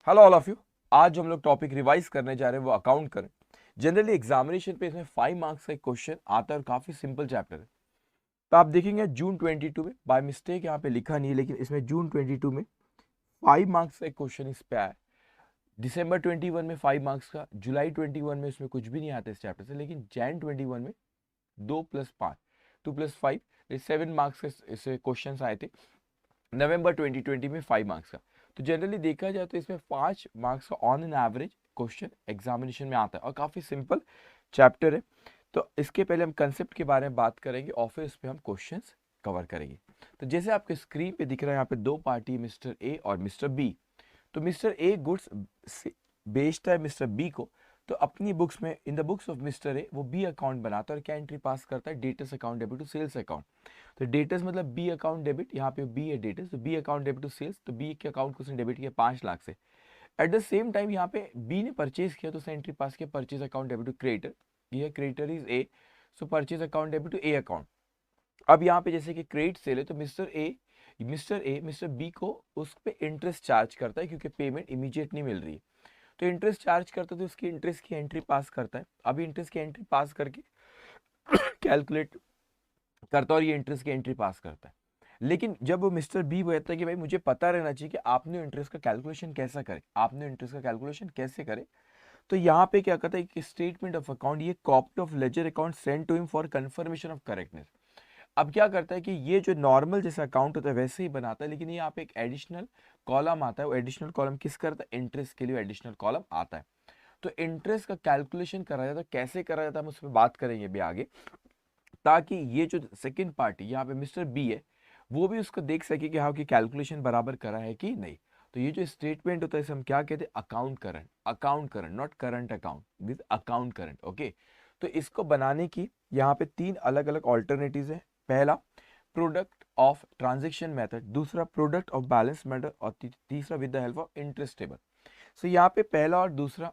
Hello all of you. आज जो हम लोग टॉपिक रिवाइज करने जा रहे हैं वो अकाउंट करें। जनरली एग्जामिनेशन पे इसमें 5 मार्क्स का एक क्वेश्चन आता है और काफी सिंपल चैप्टर है। तो आप देखेंगे जून 22 में, बाय मिस्टेक यहाँ पे लिखा नहीं है लेकिन इसमें जून 22 में 5 मार्क्स का एक क्वेश्चन इस पे आया। दिसंबर 21 में 5 मार्क्स का, जुलाई 21 में इसमें कुछ भी नहीं आता इस चैप्टर से, लेकिन जैन 21 में 2+5 2+5 7 मार्क्स के इससे क्वेश्चन आए थे। नवंबर 2020 में 5 मार्क्स का। तो जनरली देखा जाए तो इसमें 5 मार्क्स का on an average question examination में आता है और काफ़ी सिंपल चैप्टर है। तो इसके पहले हम कंसेप्ट के बारे में बात करेंगे और फिर इस पर हम क्वेश्चंस कवर करेंगे। तो जैसे आपके स्क्रीन पे दिख रहा है यहाँ पे दो पार्टी, मिस्टर ए और मिस्टर बी। तो मिस्टर ए गुड्स बेचता है मिस्टर बी को। तो अपनी बुक्स में, इन the books of mister A, वो बी अकाउंट बनाता है और क्या एंट्री पास करता है, debtors account debit to sales account. तो डेटर्स मतलब बी अकाउंट डेबिट, यहाँ पे बी है डेटर्स, तो B account debit to sales, तो बी के अकाउंट को उसने डेबिट किया 5 लाख से। एट द सेम टाइम यहाँ पे बी ने परचेज किया तो उसने एंट्री पास किया purchase account debit to creditor, ये creditor is A, so purchase account debit to A account. अब यहाँ पे जैसे कि क्रेडिट सेल है तो मिस्टर बी को उस पर इंटरेस्ट चार्ज करता है क्योंकि पेमेंट इमीडिएट नहीं मिल रही है। तो इंटरेस्ट चार्ज करता है तो उसकी इंटरेस्ट की एंट्री पास करता है। अभी इंटरेस्ट की एंट्री पास करके कैलकुलेट करता है और ये इंटरेस्ट की एंट्री पास करता है। लेकिन जब वो मिस्टर बी कहता है कि भाई मुझे पता रहना चाहिए कि आपने इंटरेस्ट का कैलकुलेशन कैसा करे, आपने इंटरेस्ट का कैलकुलेशन कैसे करे, तो यहाँ पे क्या कहता है कि स्टेटमेंट ऑफ अकाउंट, ये copy of ledger account send to him for confirmation of correctness. अब क्या करता है कि ये जो नॉर्मल जैसा अकाउंट होता है वैसे ही बनाता है, लेकिन यहाँ पे एक एडिशनल कॉलम आता है। वो एडिशनल कॉलम किस करता है, इंटरेस्ट के लिए एडिशनल कॉलम आता है। तो इंटरेस्ट का कैलकुलेशन करा जाता है, कैसे करा जाता है हम उस पर बात करेंगे भी आगे, ताकि ये जो सेकंड पार्टी यहाँ पे मिस्टर बी है वो भी उसको देख सके कि हाँ कि कैलकुलेशन बराबर करा है कि नहीं। तो ये जो स्टेटमेंट होता है इसे हम क्या कहते हैं, account current not current account, this account current. Okay, तो इसको बनाने की यहाँ पे 3 अलग अलग ऑल्टरनेटिव है। पहला प्रोडक्ट ऑफ ट्रांजेक्शन मेथड, दूसरा प्रोडक्ट ऑफ बैलेंस मेथड और तीसरा with the help of interest table. So यहाँ पे पहला और दूसरा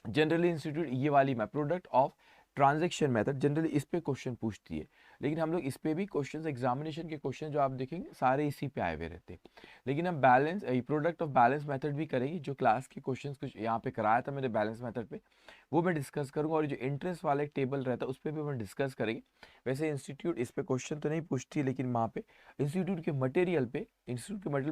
जनरली इंस्टीट्यूट ये वाली मैं product of transaction method generally इस पे क्वेश्चन पूछती है, लेकिन हम लोग इस पे भी क्वेश्चंस, एग्जामिनेशन के क्वेश्चन जो आप देखेंगे सारे इसी पे आए हुए रहते हैं। लेकिन हम balance product of balance method भी करेंगे, जो क्लास के क्वेश्चंस कुछ यहाँ पे कराया था मैंने बैलेंस मेथड पे, वो मैं डिस्कस करूंगा। और जो इंटरेस्ट वाला एक टेबल रहता है उस पर भी हम डिस्कस करेंगे। वैसे इंस्टीट्यूट इस पे क्वेश्चन तो नहीं पूछती, लेकिन वहाँ पे इंस्टीट्यूट के मटेरियल में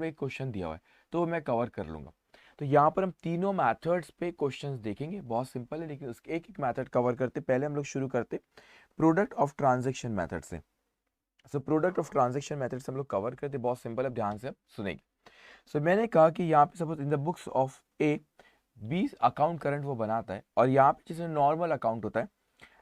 एक क्वेश्चन दिया हुआ है तो वो मैं कवर कर लूंगा। तो यहाँ पर हम तीनों मेथड्स पे क्वेश्चंस देखेंगे, बहुत सिंपल है लेकिन उसके एक एक मेथड कवर करते। पहले हम लोग शुरू करते प्रोडक्ट ऑफ ट्रांजैक्शन मेथड से। So product of transaction method से हम लोग कवर करते, बहुत सिंपल है, ध्यान से आप सुनेंगे। सो मैंने कहा कि यहाँ पे suppose in the books of A 20 account current वो बनाता है, और यहाँ पे जैसे नॉर्मल अकाउंट होता है,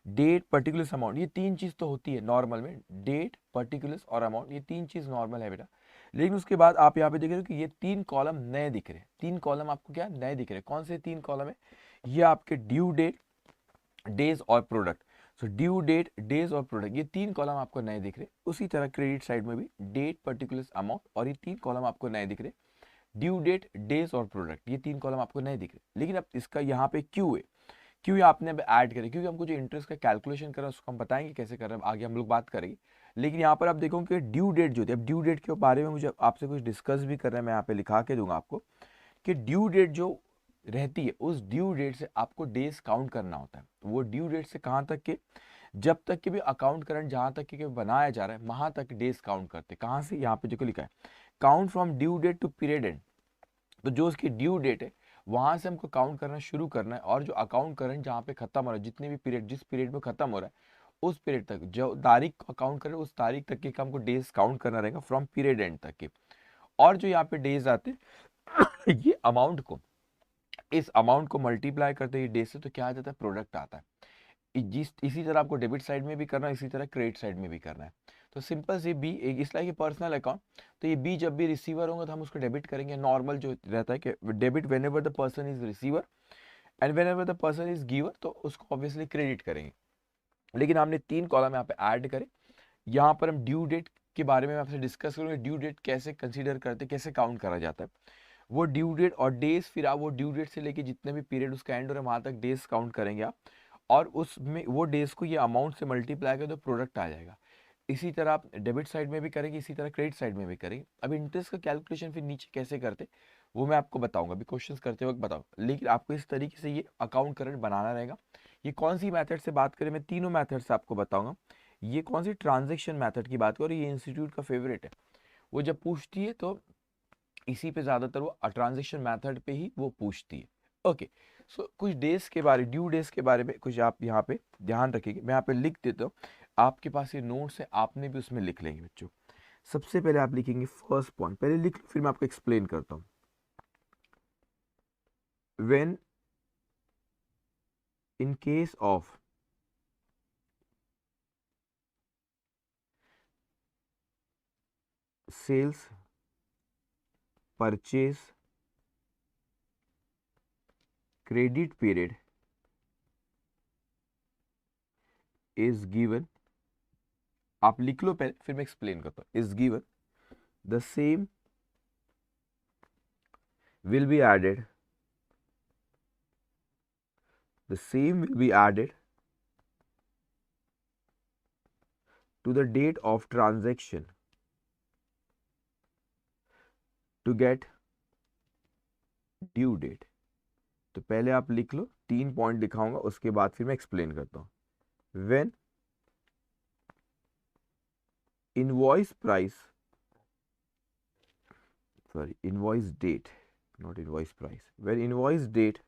डेट पर्टिकुलर अमाउंट, ये 3 चीज तो होती है नॉर्मल में, डेट पर्टिकुलर और अमाउंट, ये 3 चीज नॉर्मल है बेटा। लेकिन उसके बाद आप यहाँ पे देख रहे हो कि ये 3 कॉलम नए दिख रहे हैं। 3 कॉलम आपको क्या नए दिख रहे हैं, कौन से 3 कॉलम है, ये आपके ड्यू डेट, डेज और product. So due date, days और प्रोडक्ट, ये 3 कॉलम आपको नए दिख रहे। उसी तरह क्रेडिट साइड में भी डेट पर्टिकुलर अमाउंट और ये 3 कॉलम आपको नए दिख रहे। ड्यू डेट, डेज और प्रोडक्ट, ये 3 कॉलम आपको नए दिख रहे। लेकिन अब इसका यहाँ पे क्यू है, क्यों आपने अब ऐड करें, क्योंकि हमको जो इंटरेस्ट का कैलकुलेशन करना है उसको हम बताएंगे कैसे कर रहे हैं, आगे हम लोग बात करेंगे। लेकिन यहाँ पर आप देखोगे कि ड्यू डेट जो थी, अब ड्यू डेट के बारे में मुझे आपसे कुछ डिस्कस भी करना है, मैं यहाँ पे लिखा के दूंगा आपको कि ड्यू डेट जो रहती है उस ड्यू डेट से आपको डेज काउंट करना होता है। वो ड्यू डेट से कहाँ तक के, जब तक के भी अकाउंट करंट जहाँ तक के बनाया जा रहा है वहां तक डेज काउंट करते। कहाँ से, यहाँ पे जो लिखा है count from due date to period end. तो जो उसकी ड्यू डेट है वहां से हमको काउंट करना शुरू करना है, और जो अकाउंट करंट जहाँ पे खत्म हो रहा है, जितने भी पीरियड, जिस पीरियड में खत्म हो रहा है उस पीरियड तक, जो तारीख को काउंट करें उस तारीख तक के हमको डेज काउंट करना रहेगा फ्रॉम पीरियड एंड तक के। और जो यहाँ पे डेज आते हैं ये अमाउंट को, इस अमाउंट को मल्टीप्लाई करते हैं डेज से, तो क्या आ जाता है, प्रोडक्ट आता है। जिस इसी तरह आपको डेबिट साइड में भी करना है, इसी तरह क्रेडिट साइड में भी करना है। तो सिंपल सी बी एक इस लाइक पर्सनल अकाउंट, तो ये बी जब भी रिसीवर होगा तो हम उसको डेबिट करेंगे। नॉर्मल जो रहता है कि debit when ever the person is receiver and when ever the person is giver, तो उसको ऑब्वियसली क्रेडिट करेंगे। लेकिन हमने 3 कॉलम यहाँ पे ऐड करे। यहाँ पर हम ड्यू डेट के बारे में आपसे डिस्कस करेंगे, ड्यू डेट कैसे कंसीडर करते, कैसे काउंट करा जाता है। वो ड्यू डेट और डेज, फिर आप वो ड्यू डेट से लेके जितने भी पीरियड उसका एंड हो रहा है वहां तक डेज काउंट करेंगे आप, और उसमें वो डेज को ये अमाउंट से मल्टीप्लाई करें तो प्रोडक्ट आ जाएगा। इसी तरह आप डेबिट साइड में भी करेंगे, इसी तरह क्रेडिट साइड में भी करेंगे। अब इंटरेस्ट का कैलकुलेशन फिर नीचे कैसे करते, वो मैं आपको बताऊंगा, अभी क्वेश्चंस करते वक्त बताऊंगा, लेकिन आपको इस तरीके से ये अकाउंट करंट बनाना रहेगा। ये कौन सी मेथड से बात करें, मैं तीनों मेथड से आपको बताऊंगा। ये कौन सी ट्रांजेक्शन मेथड की बात करो, ये इंस्टीट्यूट का फेवरेट है। वो जब पूछती है तो इसी पे ज़्यादातर वो ट्रांजेक्शन मेथड पे ही वो पूछती है। ओके, सो कुछ डेज के बारे, ड्यू डेज के बारे में कुछ आप यहाँ पे ध्यान रखिएगा। मैं यहाँ पे लिख देता हूँ, आपके पास ये नोट्स है, आपने भी उसमें लिख लेंगे बच्चों। सबसे पहले आप लिखेंगे फर्स्ट पॉइंट, पहले लिख लो फिर मैं आपको एक्सप्लेन करता हूँ। When in case of sales purchase credit period is given, आप लिख लो पहले फिर मैं एक्सप्लेन करता हूँ। Is given the same will be added, the same will be added to the date of transaction to get due date। तो पहले आप लिख लो, 3 पॉइंट दिखाऊंगा, उसके बाद फिर मैं एक्सप्लेन करता हूं। When invoice price, sorry, invoice date, not invoice price, when invoice date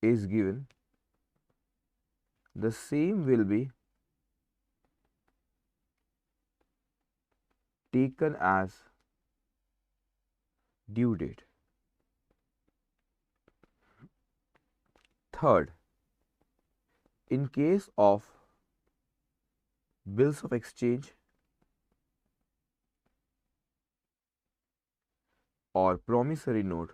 is given, the same will be taken as due date। Third, in case of bills of exchange or promissory note,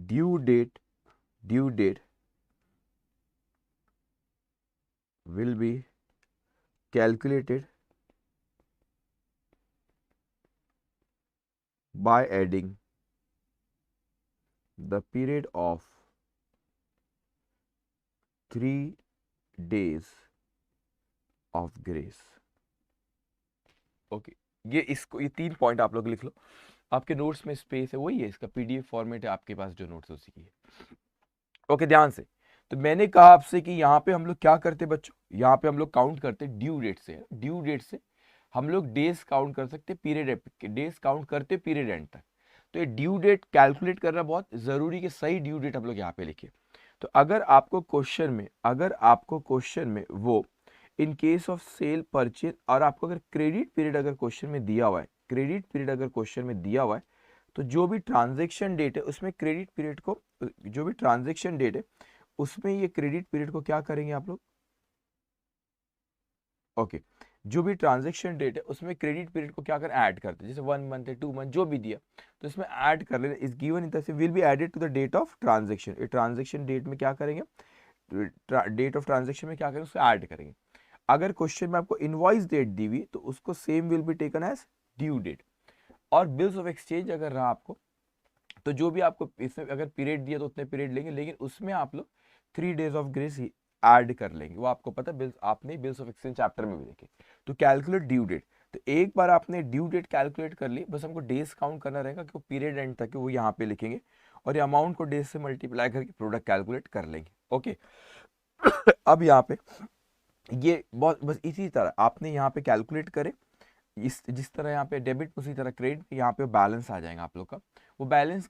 due date will be calculated by adding the period of 3 days of grace। Okay, ये 3 point आप लोग लिख लो, आपके notes में space है, वही है, इसका पीडीएफ फॉर्मेट है आपके पास जो नोट्स उसी की है। ओके, ध्यान से। तो मैंने कहा आपसे कि यहाँ पे हम लोग क्या करते बच्चों, यहाँ पे हम लोग काउंट करते ड्यू डेट से। ड्यू डेट से हम लोग डेज काउंट कर सकते, पीरियड डेज काउंट करते पीरियड एंड तक। तो ये ड्यू डेट कैलकुलेट करना बहुत जरूरी कि सही ड्यू डेट हम लोग यहाँ पे लिखे। तो अगर आपको क्वेश्चन में वो इन केस ऑफ सेल परचेज, और आपको अगर क्रेडिट पीरियड अगर क्वेश्चन में दिया हुआ है, तो जो भी ट्रांजेक्शन डेट है उसमें क्रेडिट पीरियड को, जो भी ट्रांजेक्शन डेट है उसमें ये क्रेडिट पीरियड को क्या करेंगे आप लोग। ओके, जो भी ट्रांजेक्शन डेट है उसमें क्रेडिट पीरियड को क्या कर ऐड करते हैं, जैसे 1 मंथ है 2 मंथ जो भी दिया तो इसमें ऐड कर लेना। इस गिवन इन तरह से will be added to the date of transaction. ये ट्रांजेक्शन डेट में क्या करेंगे, डेट ऑफ ट्रांजेक्शन में क्या करेंगे, उसको ऐड करेंगे। अगर क्वेश्चन में आपको इनवॉइस डेट दी हुई तो उसको same will be taken as due date. और बिल्स ऑफ एक्सचेंज अगर रहा आपको, तो जो भी आपको इसमें अगर पीरियड दिया तो उतने पीरियड लेंगे, लेकिन उसमें आप लोग 3 डेज ऑफ ग्रेस ऐड कर लेंगे। वो आपको पता बिल्स, आपने बिल्स ऑफ एक्सचेंज चैप्टर में भी देखे। तो कैलकुलेट ड्यू डेट, तो एक बार आपने ड्यू डेट कैलकुलेट कर ली, बस हमको डेज काउंट करना रहेगा कि वो पीरियड एंड तक वो यहाँ पे लिखेंगे और ये अमाउंट को डेज से मल्टीप्लाई करके प्रोडक्ट कैलकुलेट कर लेंगे। ओके, अब यहाँ पे ये बहुत बस इसी तरह आपने यहाँ पे कैलकुलेट करे, इस जिस तरह यहाँ पे डेबिट उसी तरह क्रेडिट, यहाँ पे बैलेंस आ जाएगा आप लोग का। वो बैलेंस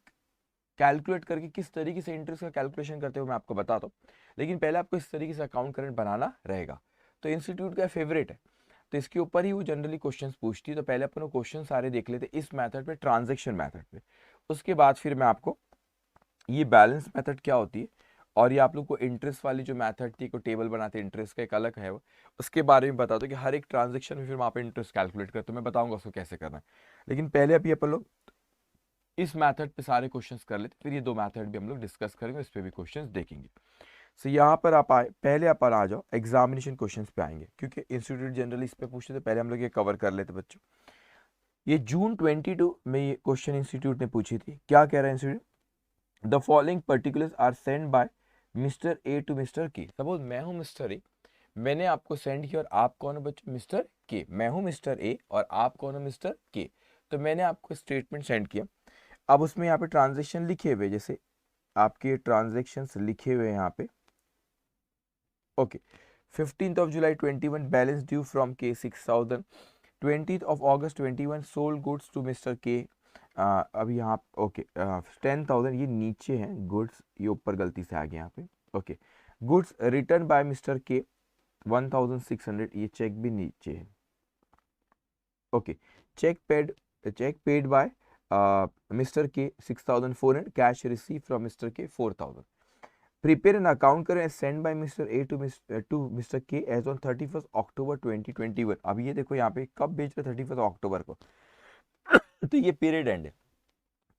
कैलकुलेट करके किस तरीके से इंटरेस्ट का कैलकुलेशन करते हो मैं आपको बताता हूँ, लेकिन पहले आपको इस तरीके से अकाउंट करंट बनाना रहेगा। तो इंस्टीट्यूट का फेवरेट है, तो इसके ऊपर ही वो जनरली क्वेश्चंस पूछती है। तो पहले अपन क्वेश्चन सारे देख लेते इस मेथड पे, ट्रांजेक्शन मेथड पे। उसके बाद फिर मैं आपको ये बैलेंस मेथड क्या होती है, और ये आप लोग को इंटरेस्ट वाली जो मेथड थी, को टेबल बनाते इंटरेस्ट का एक अलग है वो, उसके बारे में बता दो कि हर एक ट्रांजेक्शन में फिर वहाँ पे इंटरेस्ट कैलकुलेट करते, मैं बताऊंगा उसको कैसे करना है। लेकिन पहले अभी अपन लोग इस मेथड पे सारे क्वेश्चंस कर लेते, फिर ये 2 मेथड भी हम लोग डिस्कस करेंगे, इस पे भी क्वेश्चंस देखेंगे। सो यहाँ पर आप आए, पहले अपन आ जाओ एग्जामिनेशन क्वेश्चंस पे आएंगे, क्योंकि इंस्टीट्यूट जनरली इस पे पूछते थे, पहले हम लोग ये कवर कर लेते बच्चों। ये जून 22 में ये क्वेश्चन इंस्टीट्यूट ने पूछी थी। क्या कह रहा है institute, the following particulars are send by mister A to mister K, suppose मैं हूँ मिस्टर ए, मैंने आपको सेंड किया और आप कौन हो बच्चों, मिस्टर के, मैं हूँ मिस्टर ए और आप कौन हो, मिस्टर के। तो मैंने आपको स्टेटमेंट सेंड किया, अब उसमें यहाँ पे ट्रांजेक्शन लिखे हुए, जैसे आपके ट्रांजेक्शन्स लिखे हुए हैं यहाँ पे, okay. 15th of July 21 balance due from K 6,000, 20th of August 21 sold goods to Mr. K, अब यहाँ ओके 10,000 ये नीचे हैं गुड्स, ये ऊपर गलती से आ गया यहाँ पे, okay. Goods return by mister K 1,600, ये चेक भी नीचे है, okay. Cheque paid by mister K 6,400, cash receive from mister K 4,000। Prepare an account करें send by mister A to mister K as on 31 October 2021। अब ये देखो यहाँ पे कब बेच रहे, 31 अक्टूबर को, तो ये पीरियड एंड है,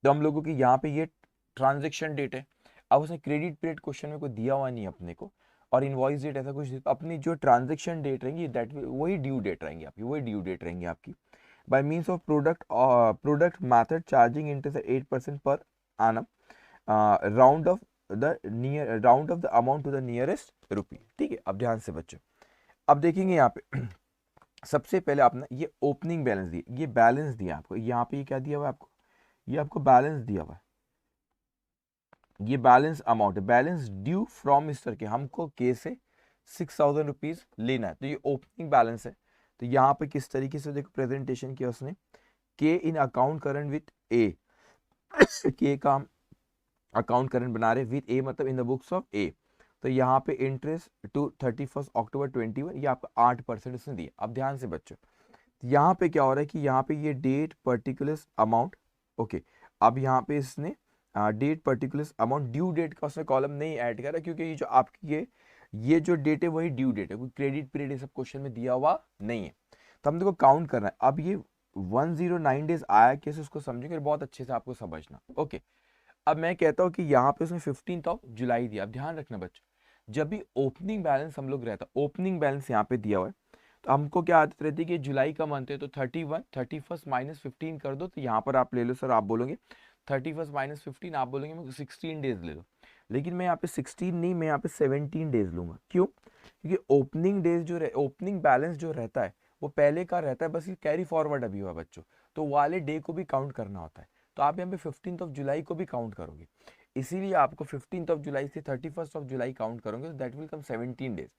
तो हम लोगों की यहाँ पे ये ट्रांजेक्शन डेट है। अब उसने क्रेडिट पीरियड क्वेश्चन में कोई दिया हुआ नहीं अपने को, और इनवॉइस डेट ऐसा कुछ, अपनी जो ट्रांजेक्शन डेट रहेंगी दैट वही ड्यू डेट रहेंगी आपकी, वही ड्यू डेट रहेंगी आपकी। By means of product method charging interest 8% per annum, round off the amount to the nearest rupee, ठीक है। अब ध्यान से बच्चों, अब देखेंगे यहाँ पे सबसे पहले आपने ये ओपनिंग बैलेंस दिया, ये बैलेंस दिया आपको, यहाँ पे ये क्या दिया हुआ है आपको, ये आपको बैलेंस दिया हुआ है, ये बैलेंस अमाउंट है, बैलेंस ड्यू फ्रॉम मिस्टर के, हमको के से 6,000 रुपीज लेना है, तो ये ओपनिंग बैलेंस है। तो यहाँ पे किस तरीके से देखो प्रेजेंटेशन किया उसने, के इन अकाउंट करंट विथ ए, के का अकाउंट करंट बना रहे विथ ए, मतलब इन द बुक्स ऑफ ए। तो यहाँ पे इंटरेस्ट टू 31 अक्टूबर 21, ये आपका 8% उसने दिया। अब ध्यान से बच्चों, यहाँ पे क्या हो रहा है कि यहाँ पे ये डेट पर्टिकुलर अमाउंट, ओके। अब यहाँ पे इसने date particular amount, due date का उसने कॉलम नहीं ऐड करा, क्योंकि ये जो आपकी ये जो डेट है वही ड्यू डेट है, कोई क्रेडिट पीरियड ये सब क्वेश्चन में दिया हुआ नहीं है। तो हम देखो काउंट करना है, अब ये 109 डेज आया कैसे, उसको समझेंगे बहुत अच्छे से, आपको समझना, ओके। अब मैं कहता हूँ कि यहाँ पे उसने 15th ऑफ जुलाई दिया। अब ध्यान रखना बच्चों, जब भी ओपनिंग बैलेंस हम लोग रहता, ओपनिंग बैलेंस यहाँ पे दिया हुआ है, तो हमको क्या आदत रहती है कि जुलाई का मंथ है तो 31 31 माइनस 15 कर दो, तो यहाँ पर आप ले लो सर, आप बोलोगे 31 माइनस 15, आप बोलेंगे मैं 16 डेज ले लो, लेकिन मैं यहाँ पे 16 नहीं, मैं यहाँ पे 17 डेज लूंगा। क्यों? क्योंकि ओपनिंग डेज जो ओपनिंग बैलेंस जो रहता है वो पहले का रहता है, बस ये कैरी फॉरवर्ड अभी हुआ बच्चों, तो वाले डे को भी काउंट करना होता है। तो आप यहाँ पे 15th ऑफ जुलाई को भी काउंट करोगे, इसीलिए आपको 15th ऑफ जुलाई से 31st ऑफ जुलाई काउंट करोगे, तो दैट विल कम 17 डेज।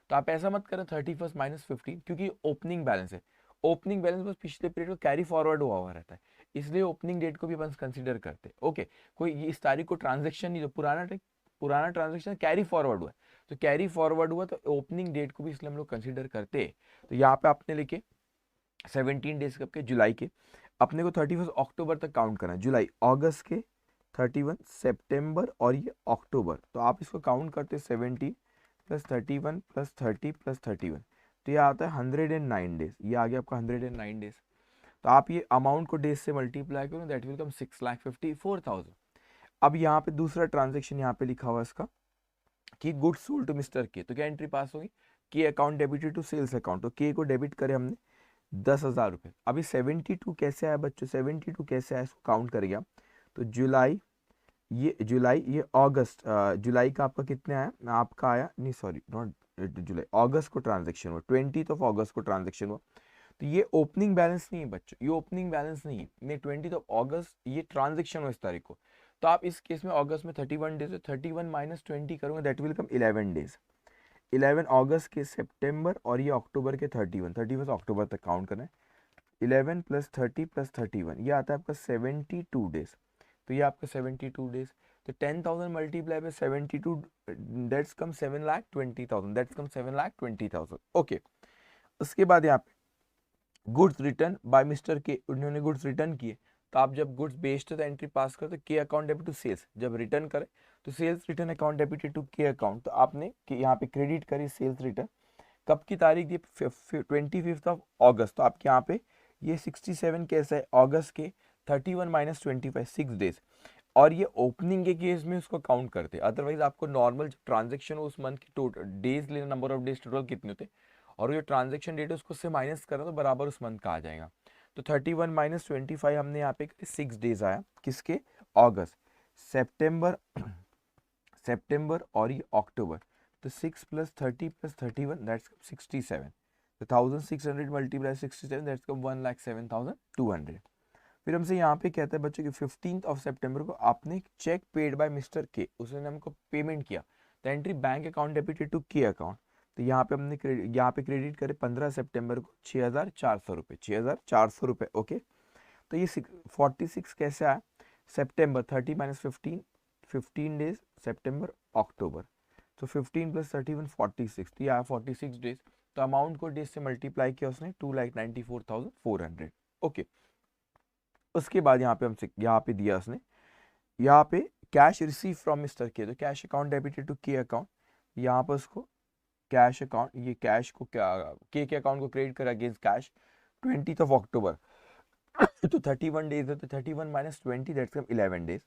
तो आप ऐसा मत करें 31 माइनस 15, क्योंकि ओपनिंग बैलेंस है, ओपनिंग बैलेंस बस पिछले पीरियड को कैरी फॉरवर्ड हुआ रहता है, इसलिए ओपनिंग डेट को भी अपन कंसिडर करते हैं, ओके। कोई इस तारीख को ट्रांजेक्शन नहीं, जो पुराना ट्रांजेक्शन कैरी फॉरवर्ड हुआ है, तो कैरी फॉरवर्ड हुआ तो ओपनिंग डेट को भी इसलिए हम लोग कंसिडर करते हैं। तो यहाँ पे आपने लिखे 17 डेज कब के, जुलाई के। अपने को 31 अक्टूबर तक काउंट करना है, जुलाई, अगस्त के 31, सितंबर और ये अक्टूबर, तो आप इसको काउंट करते 17 प्लस 31 प्लस 30 प्लस 31, तो ये आता है 109 डेज, ये आ गया आपका 109 डेज। तो आप ये अमाउंट को डेज से मल्टीप्लाई करो, दैट विल कम 6,54,000। अब यहाँ पे दूसरा ट्रांजेक्शन यहाँ पे लिखा हुआ है इसका कि गुड्स सोल्ड टू मिस्टर के, तो क्या एंट्री पास होगी, K account debited to sales account, तो के को डेबिट करे हमने 10,000 रुपये। अभी 72 कैसे आया बच्चों, 72 कैसे आया इसको काउंट करेंगे आप, तो जुलाई, ये अगस्त, जुलाई का आपका कितने आया, आपका आया नहीं, सॉरी नॉट जुलाई, अगस्त को ट्रांजेक्शन हुआ, 20th ऑफ अगस्त को ट्रांजेक्शन हुआ, तो ये ओपनिंग बैलेंस नहीं है बच्चों, ये ओपनिंग बैलेंस नहीं है, ये 20th ऑफ अगस्त ये ट्रांजेक्शन हुआ इस तारीख को। तो आप इस केस में अगस्त में 31 डेज है, 31 माइनस 20 करोगे दैट विल कम 11 डेज, 11 अगस्त के, सितंबर और ये अक्टूबर के 31 अक्टूबर तक काउंट करना है, 11 प्लस 30 प्लस 31, ये आता है आपका 72 डेज, तो ये आपका 72 डेज। तो 10,000 multiply by 72, that's come 7,20,000, that's come 7,20,000, okay. उसके बाद यहाँ पे गुड्स रिटर्न बाय मिस्टर के, उन्होंने गुड्स रिटर्न किए, तो आप जब गुड्स बेचते तो एंट्री पास करते, K account debit to sales, जब रिटर्न करें तो sales return account debited to K account, तो आपने यहाँ पे क्रेडिट करी सेल्स रिटर्न, कब की तारीख दी, 25 ऑफ अगस्त, तो आपके यहाँ पे ये 67 कैसा है, अगस्त के 31 माइनस 25, 6 डेज, और ये ओपनिंग के केस में उसको काउंट करते, अदरवाइज आपको नॉर्मल ट्रांजेक्शन उस मंथ की टोटल डेज लेना, नंबर ऑफ डेज टोटल कितने होते, और जो ट्रांजेक्शन डेट है उसको से माइनस करा तो बराबर उस मंथ का आ जाएगा। तो 31 माइनस 25 हमने यहाँ पे 6 डेज आया, किसके, अगस्त, सेप्टेम्बर सितंबर और ये अक्टूबर, तो 6 प्लस 30 प्लस 31 दैट्स 67। तो 1600 मल्टीप्लाई 67 दैट्स 1,07,200। फिर हमसे यहाँ पे कहता है बच्चों कि 15 ऑफ सितंबर को आपने चेक पेड बाय मिस्टर के, उसने हमको पेमेंट किया, तो entry bank account debited to K account. तो यहाँ पे हमने यहाँ पे क्रेडिट करे 15 सितंबर को 6,400 रुपये, 6,400 रुपये। ओके, तो ये 46 कैसे आया, सितंबर 30 माइनस 15, 15 डेज सितंबर अक्टूबर, तो 15 प्लस 31 46, तो ये आया 46 डेज। तो अमाउंट को डेज से मल्टीप्लाई किया उसने 2,94,400। ओके, उसके बाद यहाँ पे हमसे यहाँ पे दिया उसने, यहाँ पे कैश रिसीव फ्रॉम मिस्टर के, तो cash account debited to K account, यहाँ पर उसको कैश अकाउंट, ये कैश को क्या के अकाउंट को क्रेडिट कर अगेंस्ट कैश 20 ऑफ अक्टूबर। तो 31 डेज है, तो 31 माइनस 20 दैट्स कम 11 डेज।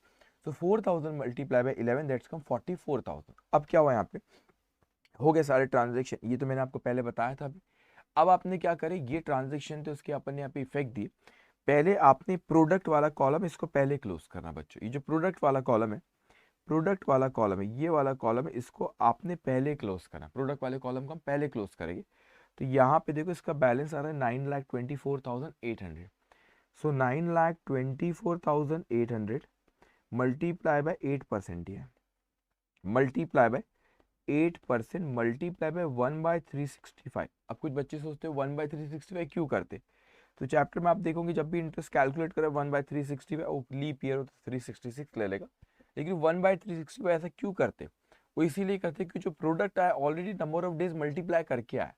तो 4,000 मल्टीप्लाई बाय 11 दैट्स कम 44,000। अब क्या हुआ, यहाँ पे हो गए सारे ट्रांजेक्शन, ये तो मैंने आपको पहले बताया था अभी। अब आपने क्या करे, ये ट्रांजेक्शन थे उसके अपन ने यहाँ पे इफेक्ट दिए। पहले आपने प्रोडक्ट वाला कॉलम इसको पहले क्लोज करना बच्चों, ये जो प्रोडक्ट वाला कॉलम है, प्रोडक्ट वाला कॉलम है, ये वाला कॉलम है, इसको आपने पहले क्लोज करना। प्रोडक्ट वाले कॉलम को हम पहले क्लोज करेंगे। तो यहाँ पे देखो इसका बैलेंस आ रहा है 9,24,800। सो 9,24,800 मल्टीप्लाई बाय 8% है, मल्टीप्लाई बाय 8% मल्टीप्लाई बाय 1/365। अब कुछ बच्चे सोचते हो 1/365 क्यों करते, तो चैप्टर में आप देखोगे जब भी इंटरेस्ट कैलकुलेट करें 1/365, वो लीप ईयर हो तो 366 ले लेगा, लेकिन 1/365 ऐसा क्यों करते, वो इसीलिए करते कि जो प्रोडक्ट आया already number of days multiply करके आया,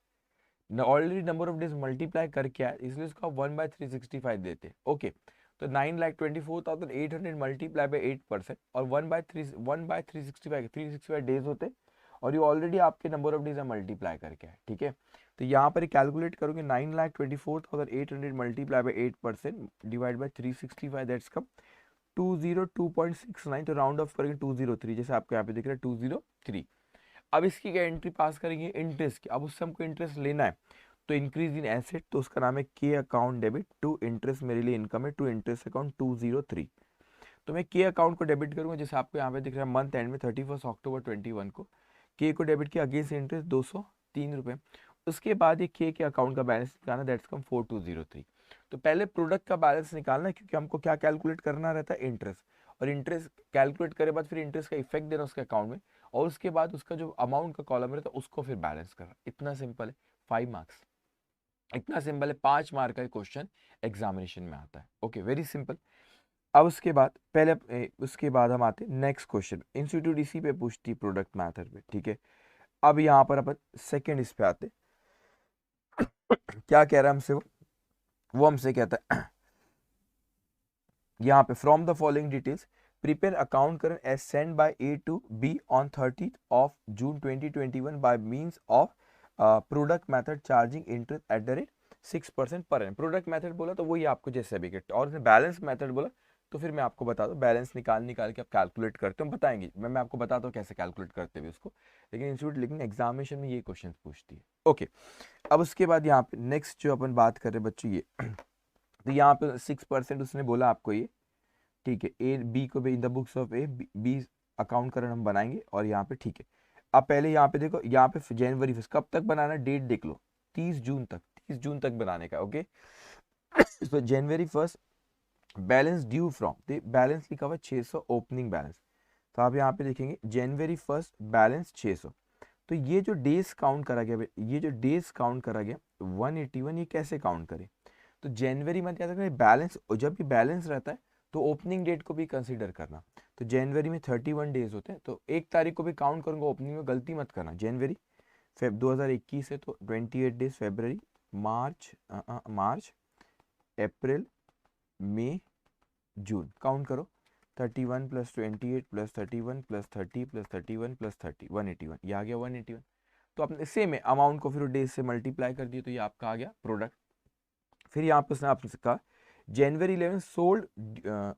already number of days multiply करके आया, इसलिए उसका 1/365 देते। ओके, तो 9,24,800 मल्टीप्लाई बाय 8% और 1/365 365 डेज होते, और ये ऑलरेडी आपके नंबर ऑफ डेज मल्टीप्लाई करके आए। ठीक है, तो यहाँ पर कैलकुलेट करोगे 9,24,800 multiply by 8% divide by 365 that's कम 202.69। तो राउंड ऑफ करेंगे 203, जैसे आपको यहाँ पे दिख रहा है 203। अब इसकी क्या एंट्री पास करेंगे इंटरेस्ट की, अब उससे हमको इंटरेस्ट लेना है, तो इंक्रीज इन एसेट, तो उसका नाम है के अकाउंट डेबिट टू इंटरेस्ट, मेरे लिए इनकम है टू इंटरेस्ट अकाउंट 203। तो मैं के अकाउंट को डेबिट करूंगा, जैसे आपको यहाँ पे दिख रहा है मंथ एंड में 31 अक्टूबर 21 को के को डेबिट किया अगेंस्ट इंटरेस्ट 203 रुपये। उसके बाद ये के अकाउंट का बैलेंस निकालना, दैट्स कम 4203। तो पहले प्रोडक्ट का बैलेंस निकालना है, क्योंकि हमको क्या कैलकुलेट करना रहता है, इंटरेस्ट, और इंटरेस्ट कैलकुलेट करे बाद फिर इंटरेस्ट का इफेक्ट देना उसके अकाउंट में, और उसके बाद उसका जो अमाउंट का कॉलम रहता है उसको फिर बैलेंस करना। इतना सिंपल है, 5 मार्क्स, इतना सिंपल है, 5 मार्क का क्वेश्चन एग्जामिनेशन में आता है। Okay, very simple. अब उसके बाद उसके बाद हम आते नेक्स्ट क्वेश्चन, इंस्टीट्यूट इसी पे पूछती प्रोडक्ट मैथड पे। ठीक है, अब यहाँ पर अपन सेकेंड इस पे आते, क्या कह रहा है हमसे वो हमसे कहता है यहाँ पे from the following details prepare account current as send by A to B on 30th of June 2021 by means of product method charging interest at the rate 6% per N. Product method बोला तो वही आपको जैसे अभी के, और balance method बोला तो फिर मैं आपको बता दूं, बैलेंस निकाल के आप कैलकुलेट करते हो, हम बताएंगे, मैं आपको बताता हूँ कैसे कैलकुलेट करते हुए उसको, लेकिन इंस्टीट्यूट लेकिन एग्जामिनेशन में ये क्वेश्चन पूछती है। ओके, अब उसके बाद यहाँ पे नेक्स्ट जो अपन बात कर रहे हैं बच्चों, ये तो यहाँ पे 6% उसने बोला आपको ये। ठीक है, ए बी को in the books of A B account current हम बनाएंगे, और यहाँ पे ठीक है। अब पहले यहाँ पे देखो, यहाँ पे जनवरी फर्स्ट कब तक बनाना, डेट देख लो 30 जून तक, 30 जून तक बनाने का। ओके, तो January first balance due from, balance लिखा हुआ 600 ओपनिंग बैलेंस, तो आप यहाँ पे देखेंगे जनवरी फर्स्ट बैलेंस 600। तो ये जो डेज काउंट करा गया, ये जो डेज काउंट करा गया 181, ये कैसे काउंट करें, तो जनवरी मंथ क्या था बैलेंस, जब भी बैलेंस रहता है तो ओपनिंग डेट को भी कंसीडर करना। तो जनवरी में 31 डेज होते हैं, तो 1 तारीख को भी काउंट करूंगा ओपनिंग में, गलती मत करना। जनवरी फेब 2021 है तो 28 days, February March April May जून, काउंट करो 31 plus 28 plus 31 plus 30 plus 31 plus 30 181, ये आ गया 181। तो आपने सेम है अमाउंट को फिर डेज से मल्टीप्लाई कर दिया, तो ये आपका आ गया प्रोडक्ट। फिर यहाँ पर उसने आपने कहा जनवरी 11 सोल्ड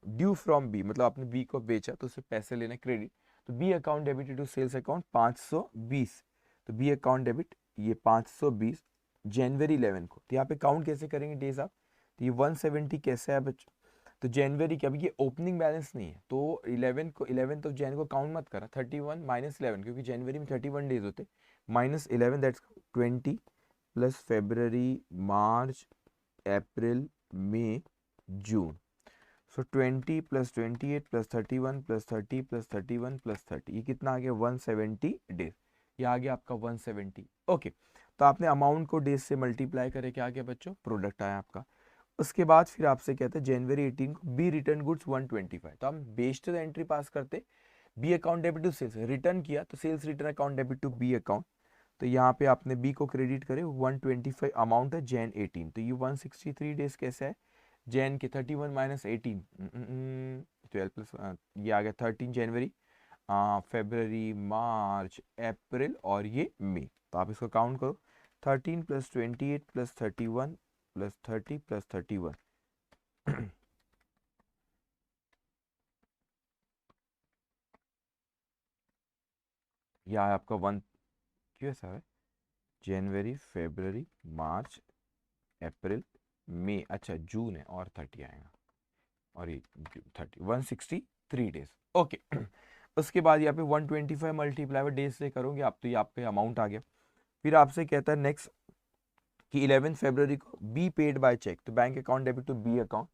ड्यू फ्रॉम बी, मतलब आपने बी को बेचा तो उससे पैसे लेने क्रेडिट, तो B account debit to sales account 520, तो बी अकाउंट डेबिट ये 520 जनवरी 11 को। तो यहाँ पे काउंट कैसे करेंगे डेज आप, तो ये 170 कैसे है बच्चों, तो जनवरी के, अभी ये ओपनिंग बैलेंस नहीं है, तो 11 ऑफ जैन को काउंट मत करा, 31 माइनस 11, क्योंकि जनवरी में 31 डेज होते, minus 11 that's 20 plus February March April May June, so 20 plus 28 plus 31 plus 30 plus 31 plus 30, ये कितना आ गया 170 डेज, ये आ गया आपका 170। ओके, तो आपने अमाउंट को डेज से मल्टीप्लाई करे, क्या आ गया बच्चों, प्रोडक्ट आया आपका। उसके बाद फिर आपसे कहते हैं जनवरी 18 को बी रिटर्न गुड्स 125, तो हम बेस्ड एंट्री पास करते, B account debit to sales, return किया तो sales return account debit to B account, तो यहाँ पे आपने बी को क्रेडिट करे 125 अमाउंट है जैन 18, तो ये 163 डेज कैसे है, जैन के 31 माइनस 18 12 प्लस ये आ गया 13 जनवरी, फेब्रवरी मार्च अप्रैल और ये मई, तो आप इसको काउंट करो 13 प्लस 28 प्लस 31 प्लस 30 प्लस 31 यह है आपका वन, क्यों ऐसा है, जनवरी फेब्रवरी मार्च अप्रैल मई, अच्छा जून है और 30 आएगा, और ये 163 डेज। ओके उसके बाद यहाँ पे 125 मल्टीप्लाई डेज से करोगे आप, तो ये आपका अमाउंट आ गया। फिर आपसे कहता है नेक्स्ट कि 11 फरवरी को बी पेड बाय चेक, तो bank account debit to B account,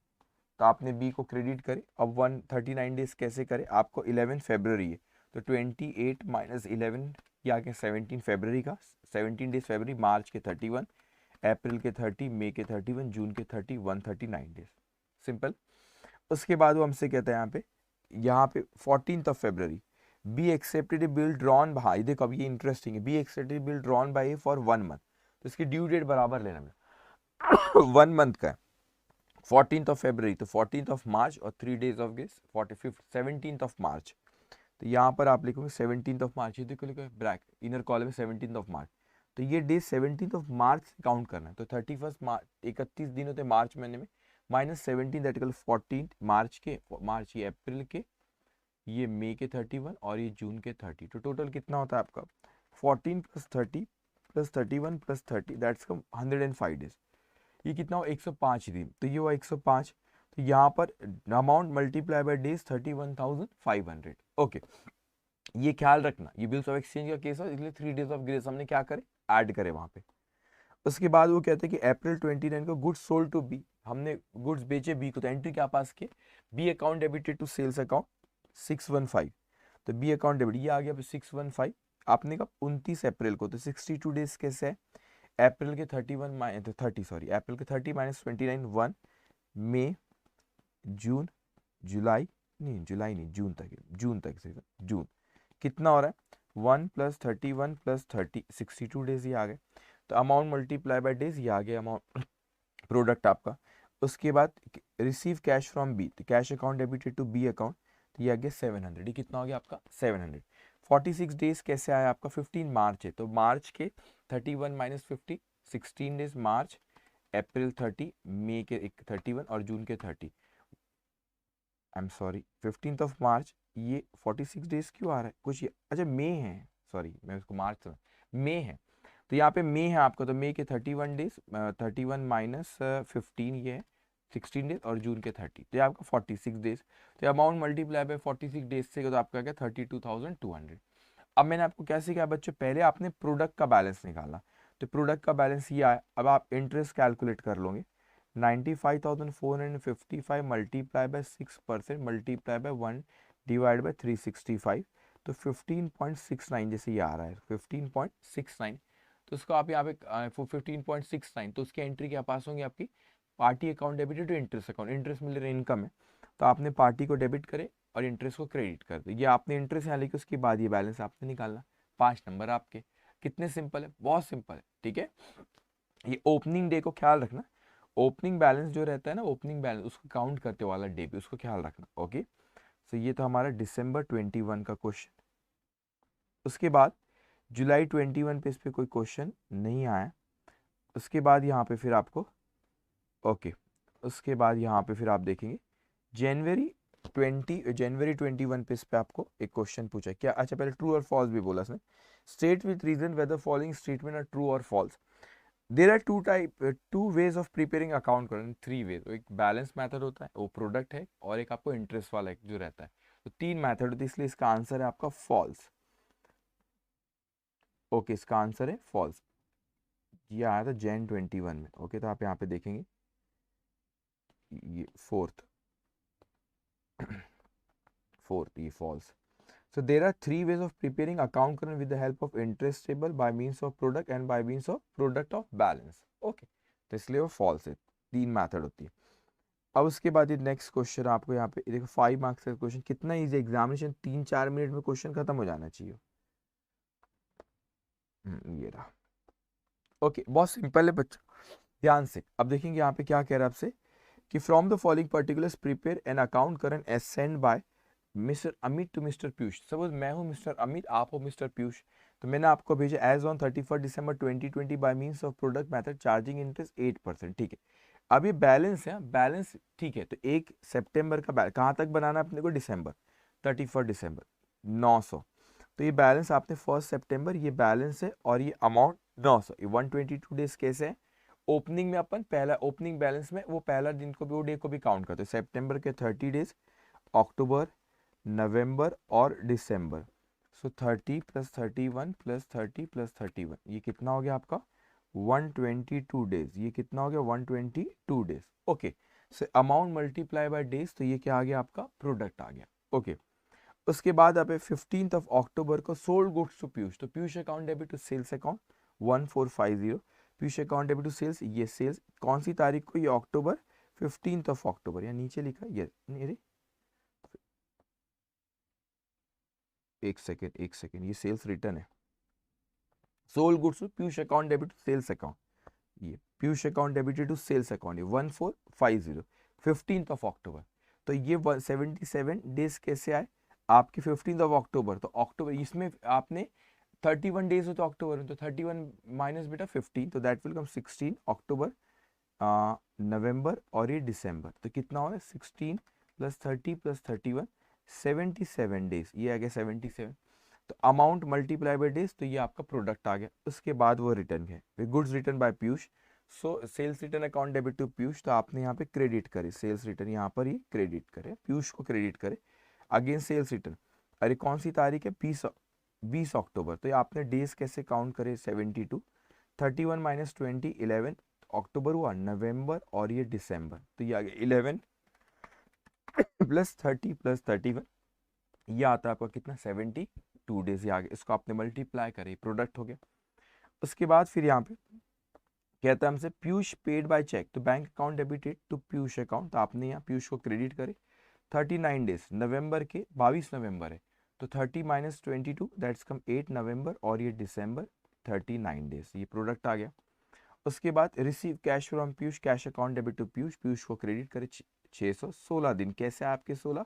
तो आपने बी को क्रेडिट करे, अब 139 डेज कैसे करे, आपको 11 फरवरी है तो 28 माइनस 11 ये आ गया 17 फरवरी का, 17 डेज फरवरी, मार्च के 31, अप्रैल के 30, मई के 31, जून के 30, 139 डेज, सिंपल। उसके बाद वो हमसे कहता है यहाँ पे 14 February B accepted bill drawn by, देखो अब ये इंटरेस्टिंग है, B accepted bill drawn by for 1 month, तो इसकी ड्यू डेट बराबर लेना है 1 मंथ का है, 14 फरवरी तो 14 मार्च और 3 डेज ऑफ गेस 45 17 मार्च, तो यहाँ पर आप लिखोगे 17 मार्च, ये देखो लिखो ब्रैक इनर कॉलम में 17 मार्च, तो ये डे 17 मार्च काउंट करना है, तो 31 मार्च 31 दिन होते मार्च महीने में, माइनस 17 दैट इक्वल 14 मार्च के, मार्च ये अप्रैल के, ये मई के 31 और ये जून के 30, तो टोटल कितना होता है आपका 14 plus 30 plus 31 plus 30 that's come 105 days, ये कितना हो 105 दिन, तो ये हुआ 105, तो यहाँ पर amount multiply by days 31,500। Okay, ये ख्याल रखना, ये बिल्स ऑफ एक्सचेंज का केस है, इसलिए 3 डेज ऑफ ग्रेस हमने क्या करे, ऐड करे वहां पे। उसके बाद वो कहते हैं कि अप्रैल 29 को गुड्स सोल्ड टू बी, हमने गुड्स बेचे बी को, तो एंट्री क्या पास की, B account debited to sales account 615, तो बी अकाउंट डेबिट ये आ गया 615, आपने कहा 29 अप्रैल को, तो 62 डेज कैसे है, अप्रैल के 31 माइनस 30 सॉरी अप्रैल के 30 माइनस 29 1, मई जून जुलाई, नहीं जुलाई नहीं जून तक है, जून तक से जून, कितना हो रहा है 1 प्लस 31 प्लस 30 62 डेज ये आ गए, तो अमाउंट मल्टीप्लाई बाय डेज ये आ गया अमाउंट प्रोडक्ट आपका। उसके बाद रिसीव कैश फ्रॉम बी, तो cash account debited to B account, तो ये आ गया 700, ये कितना हो गया आपका 700। 46 डेज कैसे आया आपका 15 मार्च है, तो मार्च के 31 माइनस 50 16 डेज, मार्च अप्रैल 30 मई के 31 और जून के 30, आई एम सॉरी 15 मार्च, ये 46 डेज क्यों आ रहा है कुछ अच्छा मई है, सॉरी मैं उसको मार्च मई है, तो यहाँ पे मई है आपका, तो मई के 31 डेज 31 माइनस 15 ये है 16 डेज और जून के 30, तो ये आपका 46 डेज, तो अमाउंट मल्टीप्लाई बाय 46 डेज से तो आपका क्या 32,200। अब मैंने आपको क्या सिखाया बच्चों, पहले आपने प्रोडक्ट का बैलेंस निकालना, तो प्रोडक्ट का बैलेंस ये आया, अब आप इंटरेस्ट कैलकुलेट कर लोगे 95,455 multiply by 6% multiply bye 1 divide by 365, तो 15.69 जैसे ये आ रहा है 15.69, तो उसको आप यहाँ पे 15.69, तो उसकी एंट्री क्या पास होंगी आपकी, party account debited to interest account, interest मिल रहा है इनकम है, तो आपने पार्टी को डेबिट करे और इंटरेस्ट को क्रेडिट कर दो, ये आपने इंटरेस्ट यहाँ लिखी, उसके बाद ये बैलेंस आपने निकालना, 5 नंबर आपके, कितने सिंपल है, बहुत सिंपल है, ठीक है। ये ओपनिंग डे को ख्याल रखना, ओपनिंग बैलेंस जो रहता है ना, ओपनिंग बैलेंस उसको काउंट करते वाला डे भी उसको ख्याल रखना। ओके, सो ये तो हमारा दिसंबर 21 का क्वेश्चन। उसके बाद जुलाई 21 पे इस पे कोई क्वेश्चन नहीं आया। उसके बाद यहाँ पे फिर आपको ओके उसके बाद यहाँ पे फिर आप देखेंगे जनवरी 21 पे इस पे आपको एक क्वेश्चन पूछा क्या, अच्छा पहले ट्रू और फॉल्स भी बोला इसने, state with reason whether following statement are true और false. There are two ways of preparing account current, 3 ways. एक बैलेंस मेथड होता है, वो प्रोडक्ट है, और एक आपको इंटरेस्ट वाला एक जो रहता है। तो 3 मेथड होती है, इसलिए इसका आंसर है आपका फॉल्स। ओके, इसका आंसर है फॉल्स। ये आया था Jan 21 में। ओके, तो आप यहाँ पे देखेंगे ये फोर्थ फोर्थ, ये false. So there are 3 ways of preparing account current with the help of interest table by means of product and by means of product of balance. Okay, तो इसलिए वो false है। 3 मेथड होती है। अब उसके बाद ये नेक्स्ट क्वेश्चन आपको यहाँ पे देखो, 5 मार्क्स का क्वेश्चन, कितना इजी एग्जामिनेशन, 3-4 मिनट में क्वेश्चन खत्म हो जाना चाहिए। ये रहा। ओके, बहुत सिंपल है बच्चा, ध्यान से अब देखेंगे यहाँ पे क्या कह रहा है आपसे कि from the following particulars prepare an account current as send by mister Amit to mister Piyush. Suppose मैं हूँ मिस्टर अमित, आप हो मिस्टर पीयूष, तो मैंने आपको भेजा एज ऑन 31 दिसंबर 2020 by means of product method charging interest 8%। ठीक है, अब ये बैलेंस है, बैलेंस ठीक है। तो 1 सितंबर का कहाँ तक बनाना है अपने को, दिसंबर 31 दिसंबर 900। तो ये बैलेंस आपने 1 सितंबर, ये बैलेंस है, और ये अमाउंट 900। ये 122 डेज कैसे है, ओपनिंग में अपन पहला ओपनिंग बैलेंस में वो पहला दिन को भी, वो डे को भी काउंट करते हैं। सितंबर के 30 डेज, अक्टूबर, नवंबर और दिसंबर। सो 30 + 31 + 30 + 31, ये कितना हो गया आपका 122 डेज। ये कितना हो गया 122 days. Okay, so amount multiply by days, तो ये क्या आ गया आपका प्रोडक्ट आ गया। ओके, उसके बाद आप 15 अक्टूबर को सोल्ड गुड्स टू पीयूष, तो Piyush account debit to sales account 1450। Piyush account debit to sales, ये सेल्स कौन सी तारीख को, ये अक्टूबर 15 अक्टूबर, या नीचे लिखा ये नहीं, एक सेकेंड, ये सेल्स रिटर्न है। Sold goods to Piyush account debit to sales account, ये Piyush account debited to sales account, ये 1450 15 अक्टूबर। तो ये 77 डेज कैसे आए आपके 15 अक्टूबर, तो अक्टूबर इसमें आपने 31 डेज हो तो अक्टूबर में, तो 31 माइनस बेटा 15, तो दैट विल कम 16 अक्टूबर, नवंबर और ये दिसंबर। तो कितना हो रहा है 16 + 30 + 31, 77 डेज, ये आ गया 77। तो अमाउंट मल्टीप्लाई बाय डेज, तो ये आपका प्रोडक्ट आ गया। उसके बाद वो रिटर्न है goods return by Piyush. So sales return account debit to Piyush, तो आपने यहाँ पे क्रेडिट करे सेल्स रिटर्न, यहाँ पर ये क्रेडिट करे, पीयूष को क्रेडिट करे अगेन सेल्स रिटर्न। अरे कौन सी तारीख है 20 अक्टूबर, तो ये आपने डेज कैसे काउंट करे 72, 31 - 20 11 अक्टूबर हुआ, नवंबर और ये दिसंबर, तो ये आ गया 11 + 30 + 31, ये आता है आपका कितना 72 डेज। ये आ गया, इसको आपने मल्टीप्लाई करे, प्रोडक्ट हो गया। उसके बाद फिर यहाँ पे कहता है हमसे पीयूष पेड बाय चेक, तो bank account debited to Piyush account, तो आपने यहाँ पीयूष को क्रेडिट करे 39 डेज, नवंबर के 22 नवंबर है, तो 30 - 22 दैट्स कम 8 नवंबर और ये दिसंबर 39 डेज, ये प्रोडक्ट आ गया। उसके बाद receive cash from Piyush, cash account debit to Piyush, Piyush को क्रेडिट करे 616 दिन, कैसे आपके 16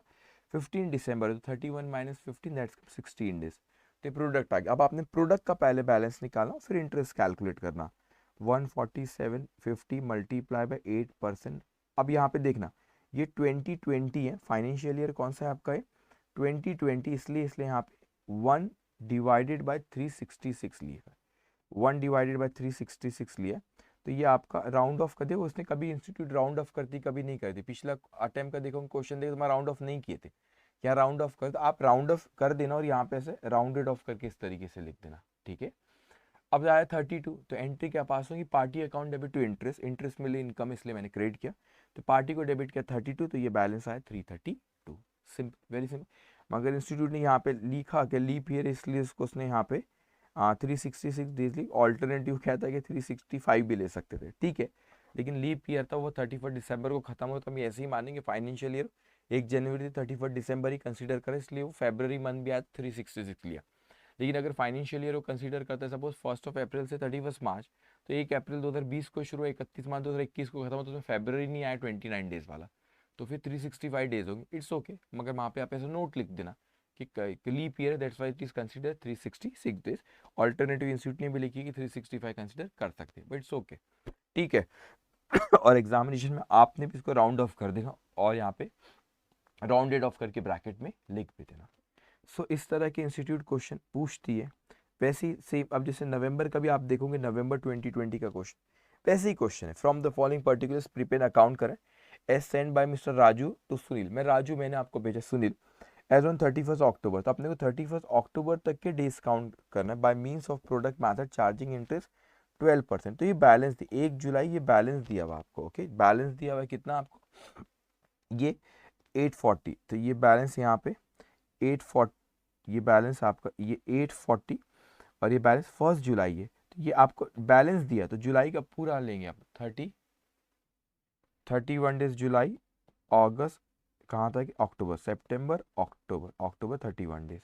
15 दिसंबर, तो 31 - 15 दैट्स 16 डेज, तो प्रोडक्ट आ गया। अब आपने प्रोडक्ट का पहले बैलेंस निकालना, फिर इंटरेस्ट कैलकुलेट करना। 14750 मल्टीप्लाई बाय 8%। अब यहाँ पे देखना ये 2020 है, फाइनेंशियल ईयर कौन सा है आपका है 2020, इसलिए यहाँ पे 1 डिवाइडेड बाय 366 लिया, 1 डिवाइडेड बाय 366 लिया, तो ये आपका राउंड ऑफ कर दे। उसने कभी इंस्टीट्यूट राउंड ऑफ करती, कभी नहीं करती। पिछला अटेम्प्ट का देखो क्वेश्चन देखो, तुम्हारा राउंड ऑफ नहीं किए थे, क्या राउंड ऑफ कर, तो आप राउंड ऑफ कर देना और यहाँ पे ऐसे राउंडेड ऑफ करके इस तरीके से लिख देना, ठीक है। अब आया 32, तो एंट्री क्या पास होगी, party account debit to interest, interest मिली इनकम इसलिए मैंने क्रेडिट किया, तो पार्टी को डेबिट किया 32, तो ये बैलेंस आया 332। Simple, very simple. मगर इंस्टीट्यूट ने यहाँ पे लिखा कि लीप ईयर, इसलिए उसको उसने यहाँ पे 366 डेज ली। ऑल्टरनेटिव क्या था कि 365 भी ले सकते थे, ठीक है, लेकिन लीप ईयर था वो 31 दिसंबर को खत्म हो, तो हम ऐसे ही मानेंगे फाइनेंशियल ईयर 1 जनवरी से 31 दिसंबर ही कंसीडर करें, इसलिए वो फेब्रवरी मंथ भी आज 366 लिया। लेकिन अगर फाइनेंशियल ईयर को कंसीडर करते हैं सपोज 1 अप्रैल से 31 मार्च, तो 1 अप्रैल 2020 को शुरू, 31 मार्च 2021 को खत्म हो, तो उसमें फेब्रवरी नहीं आया 29 डेज वाला, तो फिर 365 डेज होंगे। इट्स ओके, मगर वहाँ पे आप ऐसा नोट लिख देना कि leap year, that's why it is consider 366 days. Alternative institute ने भी लिखी कि 365 कंसीडर कर सकते हैं, बट इट्स ओके, ठीक है। और एग्जामिनेशन में आपने भी इसको राउंड ऑफ कर देना और यहाँ पे राउंडेड ऑफ करके ब्रैकेट में लिख भी देना। सो इस तरह के इंस्टीट्यूट क्वेश्चन पूछती है। वैसे ही सेम, अब जैसे नवंबर का भी आप देखोगे, नवंबर 2020 का क्वेश्चन वैसे ही क्वेश्चन है, from the following particulars prepaid account करें as send by mister Raju to Sunil. मैंने आपको भेजा सुनील एज ऑन 31 अक्टूबर। तो अपने को 31 अक्टूबर तक के डेज काउंट करना है bye means of product method charging interest 12%। तो ये बैलेंस दी 1 जुलाई, ये बैलेंस दिया हुआ आपको। ओके, बैलेंस दिया हुआ है कितना आपको, ये 840। तो ये बैलेंस यहाँ पे 840, ये बैलेंस आपका ये 840 और ये बैलेंस 1 जुलाई है। तो ये आपको बैलेंस दिया, तो जुलाई का पूरा लेंगे आप 31 डेज जुलाई, अगस्त, कहाँ तक, अक्टूबर, सितंबर, अक्टूबर 31 डेज।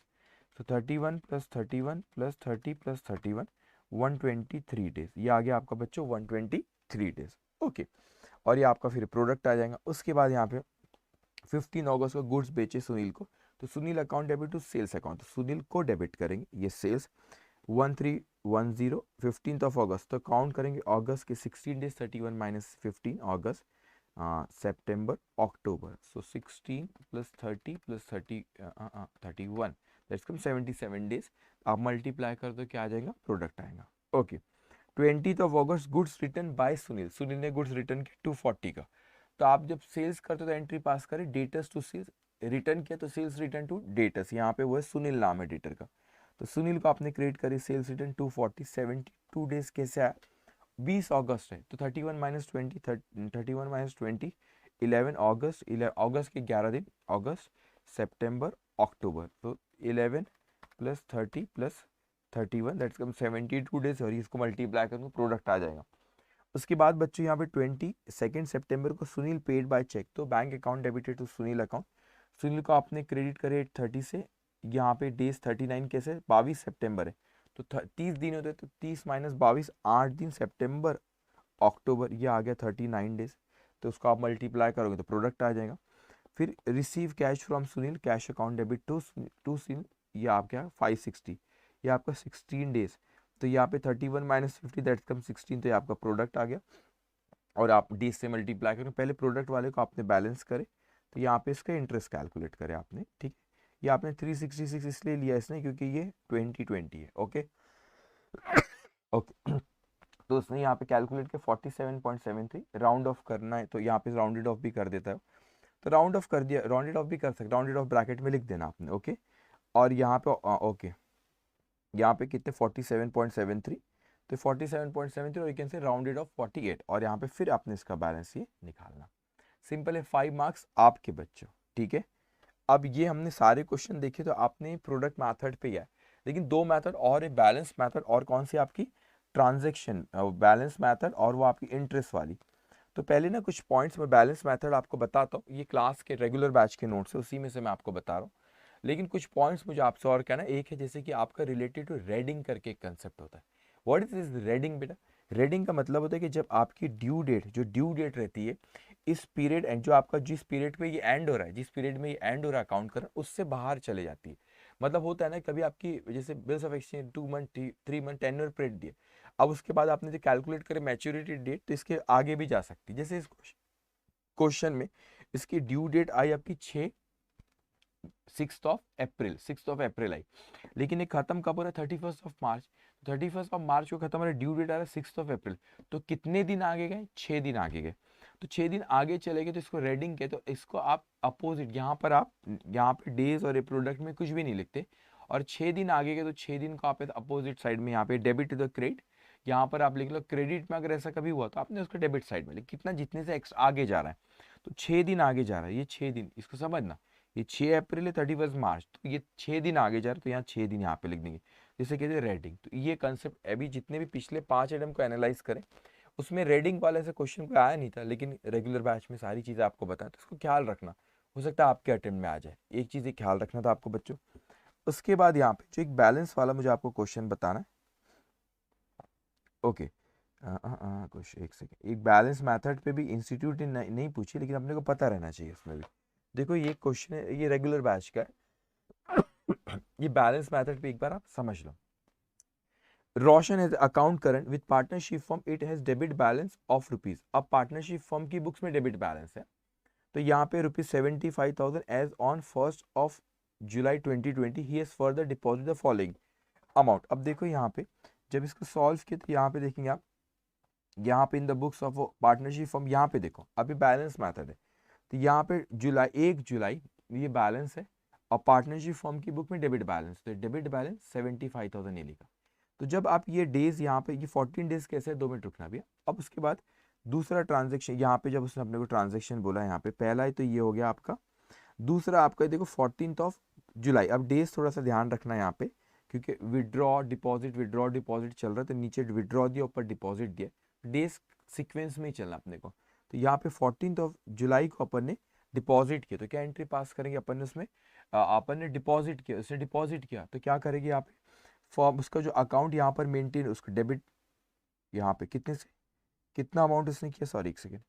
तो 31 + 31 + 30 + 31 123 डेज। ये आ गया आपका बच्चों 123 डेज। ओके, और ये आपका फिर प्रोडक्ट आ जाएगा। उसके बाद यहाँ पे 15 अगस्त को गुड्स बेचे सुनील को, तो Sunil account debit to sales account, तो सुनील को डेबिट करेंगे, ये सेल्स 1310। 15 अगस्त तो काउंट करेंगे अगस्त के 16 डेज, 31 - 15 अगस्त, सितंबर, अक्टूबर। So 16 + 30 + 30 31 that's come 77 days. आप मल्टीप्लाई कर दो, क्या आ जाएगा, प्रोडक्ट आएगा। ओके, 20 अगस्त goods return by Sunil, Sunil ने गुड्स रिटर्न किया 240 का। तो आप जब सेल्स करते हो तो एंट्री पास करें डेटस टू सेल्स, रिटर्न किया तो सेल्स रिटर्न टू डेटस, यहाँ पे वो है सुनील नाम है डेटर का। तो सुनील को आपने क्रिएट करी सेल्स रिटर्न 240, 72 डेज कैसे आया, 20 अगस्त है तो 31 - 20 31 - 20 11 अगस्त, 11 अगस्त के 11 दिन, अगस्त, सितंबर, अक्टूबर। तो 11 + 30 + 31 दैट्स कम 72 डेज, और इसको मल्टीप्लाई करूँगा प्रोडक्ट आ जाएगा। उसके बाद बच्चों यहाँ पे 22 सितंबर को सुनील पेड बाय चेक, तो bank account debited to Sunil account. Sunil को आपने क्रेडिट करे 30 से, यहाँ पे डेज 39 कैसे, 22 सितंबर है तो 30 दिन होते हैं, तो 30 - 22 8 दिन, सितंबर, अक्टूबर, ये आ गया 39 डेज। तो उसको आप मल्टीप्लाई करोगे तो प्रोडक्ट आ जाएगा। फिर receive cash from Sunil, cash account debit to Sunil, ये आप क्या 560, ये आपका 16 डेज। तो यहाँ पे 31 - 50 दैट्स कम 16, तो ये आपका प्रोडक्ट आ गया। और आप डेज से मल्टीप्लाई करें, पहले प्रोडक्ट वाले को आपने बैलेंस करे, तो यहाँ पे इसका इंटरेस्ट कैलकुलेट करें आपने, ठीक है। ये आपने 366 इसलिए लिया इसने क्योंकि ये 2020 है। ओके ओके तो उसने यहाँ पे कैलकुलेट किया 47.73, राउंड ऑफ करना है तो यहाँ पे राउंडेड ऑफ भी कर देता है, तो राउंड ऑफ कर दिया, राउंडेड ऑफ भी कर सकते, राउंडेड ऑफ ब्रैकेट में लिख देना आपने। ओके, और यहाँ पे ओके, यहाँ पे कितने 47.73, तो 47.73 और you can say rounded off 48, और यहाँ पे फिर आपने इसका बैलेंस ये निकालना। सिंपल है, 5 मार्क्स आपके बच्चों, ठीक है। अब ये हमने सारे क्वेश्चन देखे, तो आपने प्रोडक्ट मैथड पे ही है, लेकिन दो मैथड और है, बैलेंस मैथड और कौन सी आपकी ट्रांजैक्शन बैलेंस मैथड, और वो आपकी इंटरेस्ट वाली। तो पहले ना कुछ पॉइंट्स में बैलेंस मैथड आपको बताता हूँ, ये क्लास के रेगुलर बैच के नोट्स है, उसी में से मैं आपको बता रहा हूँ। लेकिन कुछ पॉइंट्स मुझे आपसे और कहना, एक है जैसे कि आपका रिलेटेड टू रेडिंग करके एक कंसेप्ट होता है। व्हाट इज दिस रेडिंग बेटा, रेडिंग का मतलब होता है कि जब आपकी ड्यू डेट, जो ड्यू डेट रहती है इस पीरियड एंड, जो आपका जिस पीरियड पे ये एंड हो रहा है, जिस पीरियड में ये एंड हो रहा है अकाउंट कर, उससे बाहर चले जाती है। मतलब होता है ना, कभी आपकी जैसे bills of exchange 2 month 3 month tenure period दिए, अब उसके बाद आपने जो कैलकुलेट करे मैच्योरिटी डेट, तो इसके आगे भी जा सकती है। जैसे इस क्वेश्चन में इसकी ड्यू डेट आई आपकी 6 अप्रैल आई, लेकिन ये खत्म कब हो रहा है 31 मार्च, 31 मार्च को खत्म हो रहा है, ड्यू डेट आ रहा है 6 अप्रैल। तो कितने दिन आगे गए, 6 दिन आगे गए। तो 6 दिन आगे चले गए तो इसको रेडिंग के, तो इसको आप अपोजिट, यहाँ पर आप यहाँ पे डेज और ये प्रोडक्ट में कुछ भी नहीं लिखते, और 6 दिन आगे गए तो 6 दिन को आप अपोजिट साइड में यहाँ पे डेबिट टू द क्रेडिट, यहाँ पर आप लिख लो क्रेडिट में, अगर ऐसा कभी हुआ तो आपने उसको डेबिट साइड में लिख, कितना जितने से एक्स्ट्रा आगे जा रहा है, तो 6 दिन आगे जा रहा है, ये 6 दिन, इसको समझना, ये 6 अप्रैल है 31 मार्च, तो ये 6 दिन आगे जा रहा है, तो यहाँ 6 दिन यहाँ पे लिख देंगे, जिसे कहते हैं रेडिंग। तो ये कंसेप्ट अभी जितने भी पिछले 5 आइटम को एनालाइज करें, उसमें रेडिंग वाले से क्वेश्चन कोई आया नहीं था, लेकिन रेगुलर बैच में सारी चीज़ें आपको बताएं, तो इसको ख्याल रखना, हो सकता है आपके अटेम्प्ट में आ जाए, एक चीज़ ख्याल रखना था आपको बच्चों। उसके बाद यहाँ पे जो एक बैलेंस वाला मुझे आपको क्वेश्चन बताना है। ओके, कुछ एक सेकेंड, एक बैलेंस मेथड पे भी इंस्टीट्यूट ने नहीं पूछी, लेकिन अपने को पता रहना चाहिए उसमें भी। देखो ये क्वेश्चन है, ये रेगुलर बैच का है ये बैलेंस मेथड पे एक बार आप समझ लो। Roshan has account current with partnership firm, it has debit balance of rupees. अब पार्टनरशिप फर्म की बुक्स में डेबिट बैलेंस है, तो यहाँ पे ₹75,000 एज ऑन 1 जुलाई 2020 ही has further deposit the following amount. अब देखो यहाँ पे जब इसको सॉल्व किया, तो यहाँ पे देखेंगे आप, यहाँ पे इन the books of partnership firm, यहाँ पे देखो अभी बैलेंस मेथड है, तो यहाँ पे 1 जुलाई ये बैलेंस है, और पार्टनरशिप फर्म की बुक में डेबिट बैलेंस, तो डेबिट बैलेंस 75,000 ये लिखा। तो जब आप ये डेज यहाँ पे, ये 14 डेज कैसे है, 2 मिनट रुकना भैया। अब उसके बाद दूसरा ट्रांजेक्शन, यहाँ पे जब उसने अपने को ट्रांजेक्शन बोला, यहाँ पे पहला है तो ये हो गया आपका, दूसरा आपका देखो 14 जुलाई। अब डेज थोड़ा सा ध्यान रखना यहाँ पे, क्योंकि विड्रॉ डिपॉजिट चल रहा है, तो नीचे विड्रॉ दिया, ऊपर डिपॉजिट दिया, डेज सीक्वेंस में ही चलना अपने को। तो यहाँ पे 14 जुलाई को अपन ने डिपॉजिट किया, तो क्या एंट्री पास करेंगे अपन ने उसमें, अपन ने डिपॉजिट किया, उसने डिपॉजिट किया, तो क्या करेंगे यहाँ पे फॉर्म, उसका जो अकाउंट यहाँ पर मेंटेन, उसको डेबिट, यहाँ पे कितने से कितना अमाउंट उसने किया, सॉरी एक सेकेंड,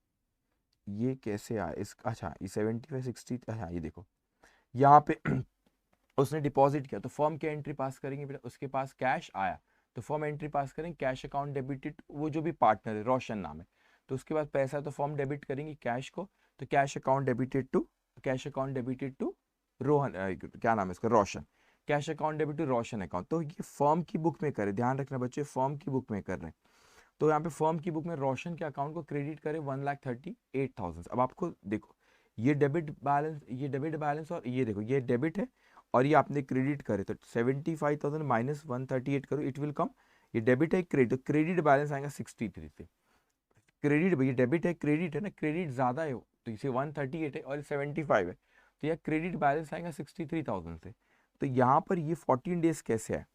ये कैसे आया इस, अच्छा ये 75 60, हाँ ये देखो यहाँ पे उसने डिपॉजिट किया, तो फर्म क्या एंट्री पास करेंगे बेटा, उसके पास कैश आया, तो फर्म एंट्री पास करेंगे कैश अकाउंट डेबिटेड, वो जो भी पार्टनर है रोशन नाम है, तो उसके पास पैसा है, तो फर्म डेबिट करेंगे कैश को, तो cash account debited to Rohan, क्या नाम है इसका, Roshan, cash account debit to Roshan account. तो ये फर्म की बुक में करे, ध्यान रखना बच्चे, फर्म की बुक में कर रहे हैं। तो यहाँ पे फर्म की बुक में रोशन के अकाउंट को क्रेडिट करे 1,38,000। अब आपको देखो ये डेबिट बैलेंस और ये देखो ये डेबिट है, और ये आपने क्रेडिट करे, तो 75,000 माइनस 138 करो, इट विल कम, ये डेबिट है क्रेडिट, तो क्रेडिट बैलेंस आएगा 63 से। क्रेडिट भैया डेबिट है, क्रेडिट है ना, क्रेडिट ज़्यादा है, तो इसे 138 है और 75 है, तो यह क्रेडिट बैलेंस आएगा 63,000 से। तो यहाँ पर ये 14 डेज कैसे है,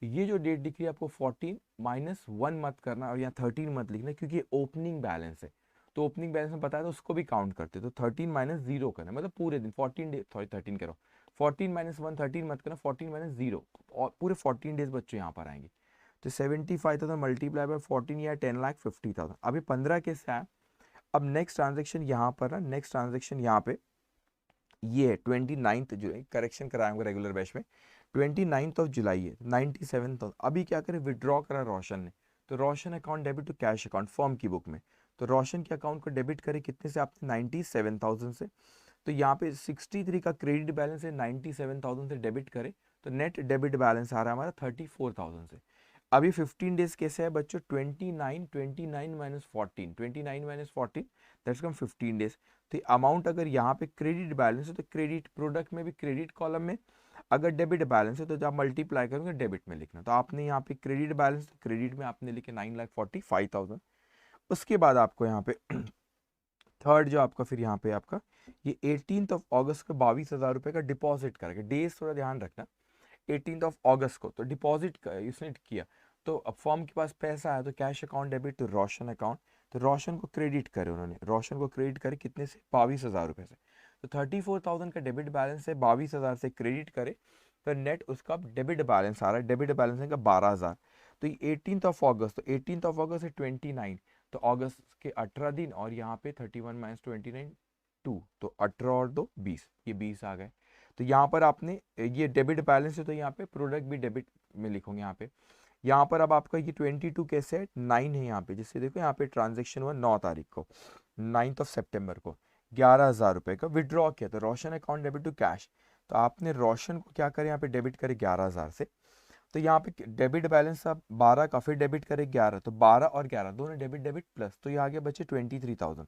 ये जो डेट दिख रही है आपको 14 -1 मत करना, और यहाँ 13 मत लिखना, क्योंकि ये ओपनिंग बैलेंस है, तो ओपनिंग बैलेंस में बताया तो उसको भी काउंट करते, तो 13 -0 करना, मतलब पूरे दिन 14 डे, सॉरी 13 करो, 14 -1 13 मत करना, 14 -0, और पूरे 14 डेज बच्चों यहाँ पर आएंगे। तो 75,000 मल्टीप्लाई बाय 14 या 10,50,000। अभी 15 कैसे आया। अब नेक्स्ट ट्रांजेक्शन यहाँ पर ना, नेक्स्ट ट्रांजेक्शन यहाँ पे ये है 29 जुलाई, करेक्शन कराऊंगा रेगुलर बैच में, 29 जुलाई है 97,000। अभी क्या करें, विड्रॉ करा रोशन ने, तो Roshan account debit to cash account firm की बुक में, तो रोशन के अकाउंट को डेबिट करे कितने से, आपने 97,000 से, तो यहाँ पे 63 का क्रेडिट बैलेंस है, 97,000 से डेबिट करे, तो नेट डेबिट बैलेंस आ रहा है हमारा 34,000 से। अभी 15 डेज कैसे है बच्चों, 29 minus 14, 29 minus 14 that's come 15 days. तो अमाउंट अगर यहाँ पे क्रेडिट बैलेंस है, तो क्रेडिट प्रोडक्ट में भी क्रेडिट कॉलम में, अगर डेबिट बैलेंस है तो जब मल्टीप्लाई करोगे डेबिट में लिखना, तो आपने यहाँ पे क्रेडिट बैलेंस, क्रेडिट में आपने लिखे 9,45,000। उसके बाद आपको यहाँ पे थर्ड जो आपका फिर यहाँ पे आपका ये 18 अगस्त को 22,000 रुपये का डिपॉजिट करेगा, डेज थोड़ा ध्यान रखना, 18 अगस्त को तो डिपॉजिट इसने किया, तो अब फर्म के पास पैसा आया, तो cash account debit to Roshan account, तो रोशन को क्रेडिट करे, उन्होंने रोशन को क्रेडिट करे कितने से, 22,000 रुपये से, तो 34,000 का डेबिट बैलेंस है, 22,000 से क्रेडिट करे, तो नेट उसका डेबिट बैलेंस आ रहा है, डेबिट बैलेंस है 12,000। तो ये 18 अगस्त, तो 18 अगस्त से 29, तो अगस्त के 18 दिन, और यहाँ पे 31 माइनस 29 2, तो 18 और 2 20, ये 20 आ गए। तो यहाँ पर आपने ये डेबिट बैलेंस है, तो यहाँ पे प्रोडक्ट भी डेबिट में लिखोगे यहाँ पे। यहाँ पर अब आपका ये 22 कैसे है, 9 है यहाँ पे, जिससे देखो यहाँ पे ट्रांजेक्शन हुआ 9 तारीख को, 9 सितंबर को, 11,000 रुपये का विड्रॉ किया, तो Roshan account debit to cash, तो आपने रोशन को क्या करे यहाँ पे डेबिट करे 11,000 से, तो यहाँ पे डेबिट बैलेंस आप 12 का, फिर डेबिट करे 11, तो 12 और 11 दोनों डेबिट डेबिट प्लस, तो ये आगे बचे 23,000।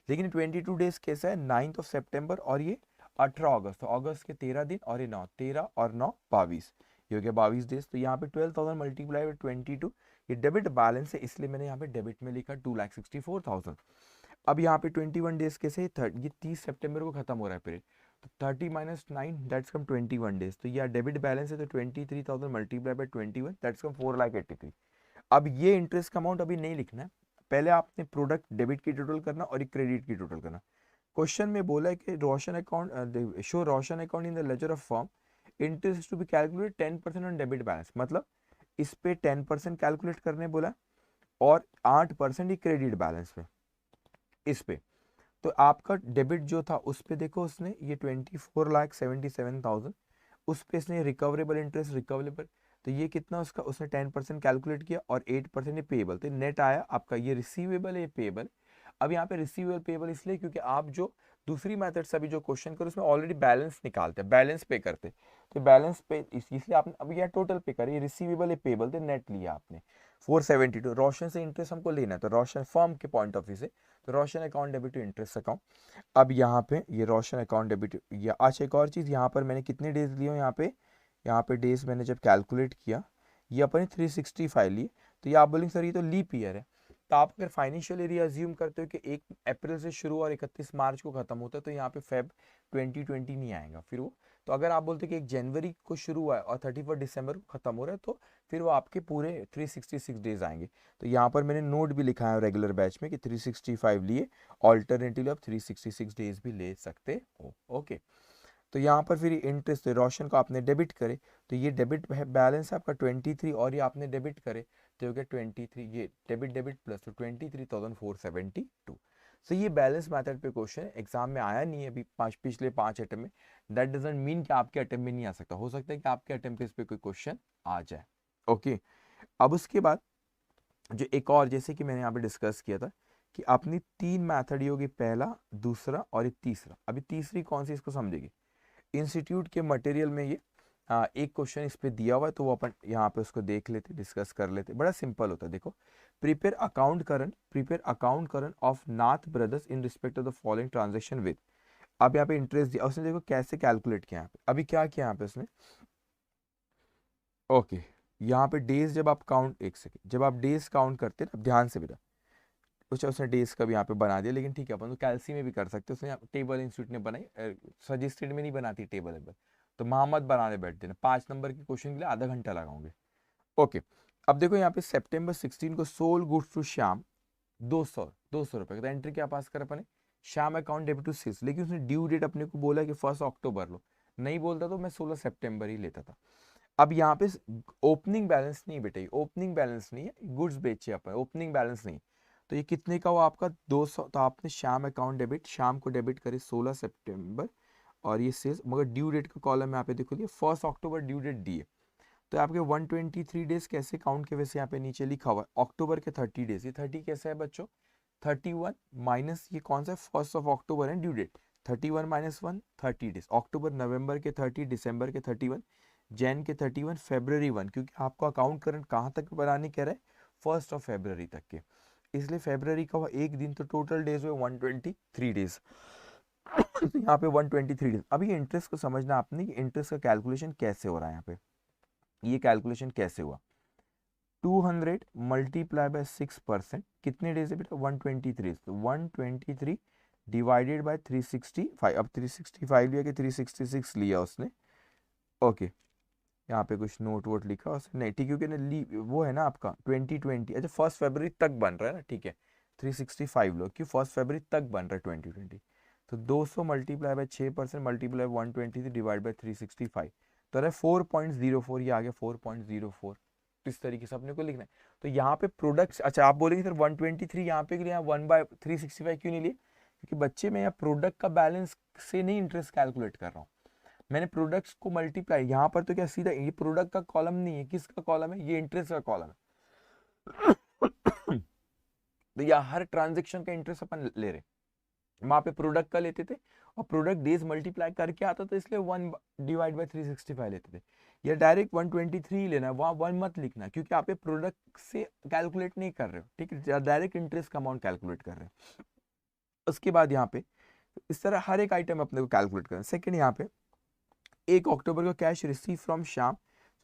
लेकिन 22 डेज कैसा है, 9 सितंबर और ये 18 अगस्त, तो अगस्त के 13 दिन और ये 9, 13 और 9 22, ये हो गया 22 डेज। तो यहाँ पे 12,000 मल्टीप्लाई बाई 22, ये डेबिट बैलेंस है, इसलिए मैंने यहाँ पे डेबिट में लिखा 2,64,000। अब यहाँ पे 21 डेज कैसे, ये 30 सितंबर को खत्म हो रहा है पीरियड, तो 30 माइनस 9 दैट्स कम 21 डेज, तो यह डेबिट बैलेंस है, तो 23,000 मल्टीप्लाई बाई 21 दैट्स कम 4,83। अब ये इंटरेस्ट का अमाउंट अभी नहीं लिखना है, पहले आपने प्रोडक्ट डेबिट की टोटल करना और क्रेडिट की टोटल करना। क्वेश्चन में बोला है कि Roshan account show Roshan account in the ledger of firm, interest to be calculate 10% on debit balance, मतलब इस पे 10% कैलकुलेट करने बोला, और 8% ही क्रेडिट बैलेंस पे, इस पे। तो आपका डेबिट जो था उस पे देखो, उसने ये 24,77,000, उस पे इसने रिकवरेबल इंटरेस्ट रिकवरेबल, तो ये कितना उसका, उसने 10% कैलकुलेट किया, और 8% ये पेबल, तो नेट आया आपका ये रिसीवेबल है, ये पेबल। अब यहाँ पे रिसीवेबल पेबल इसलिए क्योंकि आप जो दूसरी मेथड से अभी जो क्वेश्चन करो उसमें ऑलरेडी बैलेंस निकालते हैं, बैलेंस पे करते, तो बैलेंस पे इसलिए आपने अब यह टोटल पे करे, ये रिसीवेबल है पेबल, तो नेट लिया आपने। 472 रोशन से इंटरेस्ट हमको लेना है, तो रोशन फर्म के पॉइंट ऑफ व्यू से, तो Roshan account debit to interest account. अब यहाँ पे ये रोशन अकाउंट डेबिट, या अच्छा एक और चीज़, यहाँ पर मैंने कितने डेज लिए हो, यहाँ पे डेज मैंने जब कैलकुलेट किया, ये अपने 365 लिए, तो ये आप बोलेंगे सर ये तो लीप ईयर है। तो आप अगर फाइनेंशियल ईयर अज्यूम करते हो कि 1 अप्रैल से शुरू और 31 मार्च को खत्म होता है, तो यहाँ पे फेब 2020 नहीं आएगा फिर वो। तो अगर आप बोलते कि 1 जनवरी को शुरू हुआ है और 31 दिसंबर को खत्म हो रहा है, तो फिर वो आपके पूरे 366 डेज आएंगे। तो यहाँ पर मैंने नोट भी लिखा है रेगुलर बैच में कि 365 लिए, ऑल्टरनेटिवली आप 366 डेज भी ले सकते हो। ओके, तो यहाँ पर फिर इंटरेस्ट रोशन को आपने डेबिट करे, तो ये डेबिट बैलेंस है आपका 23, और ये आपने डेबिट करे तो हो गया 23, ये डेबिट डेबिट प्लस, तो 23,472। सो ये बैलेंस मेथड पे क्वेश्चन एग्जाम में आया नहीं है अभी पिछले 5 अटेम्प्ट में। दैट डजंट मीन कि आपके अटेम्प्ट में नहीं आ सकता, हो सकता है कि आपके अटेम्प्ट पे इस पे कोई क्वेश्चन आ जाए। ओके, अब उसके बाद जो एक और, जैसे कि मैंने यहाँ पे डिस्कस किया था कि अपनी 3 मैथड होगी, पहला, दूसरा और एक तीसरा। अभी तीसरी कौन सी, इसको समझेगी। इंस्टीट्यूट के मटेरियल में ये एक क्वेश्चन इस पे दिया हुआ है, तो वो अपन यहाँ पे उसको देख लेते, डिस्कस कर लेते। बड़ा सिंपल होता है, देखो, prepare account current of Nath brothers in respect of the following transaction with. अब यहाँ पे इंटरेस्ट दिया उसने, देखो कैसे कैलकुलेट किया यहाँ पे। अभी क्या किया यहाँ पे उसने, ओके, यहाँ पे डेज जब आप काउंट, एक सेकेंड, जब आप डेज काउंट करते हैं, अब ध्यान से बेटा, कुछ उसने डेज का भी यहाँ पे बना दिया, लेकिन ठीक है अपन तो कैलसी में भी कर सकते हैं। उसने टेबल इंस्टीट्यूट ने बनाई, सजेस्टेड में नहीं बनाती टेबल वेबल, तो मोहम्मद बनाने बैठते हैं। 5 नंबर के क्वेश्चन के लिए आधा घंटा लगाओगे। ओके, अब देखो यहाँ पे सितंबर 16 को सोल गुड्स टू श्याम 200 रुपए का एंट्री क्या पास कर अपने, श्याम अकाउंट डेबिट टू सिस, लेकिन उसने ड्यू डेट अपने को बोला कि 1 अक्टूबर लो, नहीं बोलता तो मैं 16 सितंबर ही लेता था। अब यहाँ पे ओपनिंग बैलेंस नहीं बेटा, ओपनिंग बैलेंस नहीं है, गुड्स बेचे अपन, ओपनिंग बैलेंस नहीं। तो ये कितने का हुआ आपका 200, तो आपने श्याम अकाउंट डेबिट, शाम को डेबिट करे 16 सितंबर, और ये सेल्स, मगर ड्यू डेट का कॉलम यहाँ पे देखो, ये 1 अक्टूबर ड्यू डेट दी है। तो आपके 123 डेज कैसे काउंट के, वैसे यहाँ पे नीचे लिखा हुआ है अक्टूबर के 30 डेज, ये 30 कैसे है बच्चों, 31 माइनस ये कौन सा, 1 अक्टूबर है ड्यू डेट, 31 माइनस 1 30 डेज, अक्टूबर नवंबर के 30, दिसंबर के 31, जैन के 31, फेब्रवरी 1, क्योंकि आपको अकाउंट करंट कहाँ तक बनाने कह रहा है, 1 फेब्रवरी तक के, इसलिए फेब्रवरी का हुआ एक दिन, तो टोटल डेज हुए 123 डेज। तो यहाँ पे 123 डेज। अभी इंटरेस्ट को समझना आपने कि इंटरेस्ट का कैलकुलेशन कैसे हो रहा है। यहाँ पे ये कैलकुलेशन कैसे हुआ, 200 मल्टीप्लाई बाय 6%, कितने डेज है बेटा, 123, तो 123 डिवाइडेड बाय 365, अब 365 लिया कि 366 लिया उसने। ओके, यहाँ पे कुछ नोट वोट लिखा उसने नहीं, ठीक है, क्योंकि ना वो है ना आपका 2020, अच्छा 1 फरवरी तक बन रहा है ना, ठीक है, 365 लो, क्यों 1 फरवरी तक बन रहा है 2020, तो 200 multiply by 6% multiply 123 divide by 365, तो अरे 4.04, ये आ गया 4.04। इस तरीके से अपने को लिखना है। तो यहाँ पे प्रोडक्ट्स, अच्छा आप बोलेंगे सर 123 यहाँ पे के लिए 1/365 क्यों नहीं लिए, क्योंकि बच्चे मैं यहाँ प्रोडक्ट का बैलेंस से नहीं इंटरेस्ट कैलकुलेट कर रहा हूँ, मैंने प्रोडक्ट्स को मल्टीप्लाई, यहाँ पर तो क्या सीधा ये प्रोडक्ट का कॉलम नहीं है, किसका कॉलम है, ये इंटरेस्ट का कॉलम है। तो यहाँ हर ट्रांजेक्शन का इंटरेस्ट अपन ले रहे, वहां पे प्रोडक्ट का लेते थे और प्रोडक्ट डेज मल्टीप्लाई करके आता था, इसलिए 1 डिवाइड बाय 365 लेते थे। या डायरेक्ट 123 लेना है, वहाँ 1 मत लिखना, क्योंकि आप प्रोडक्ट से कैलकुलेट नहीं कर रहे हो, ठीक है, डायरेक्ट इंटरेस्ट का अमाउंट कैलकुलेट कर रहे हैं। उसके बाद यहाँ पे इस तरह हर एक आइटम अपने को कैलकुलेट करना। सेकेंड, यहाँ पे 1 अक्टूबर को कैश रिसीव फ्रॉम श्याम,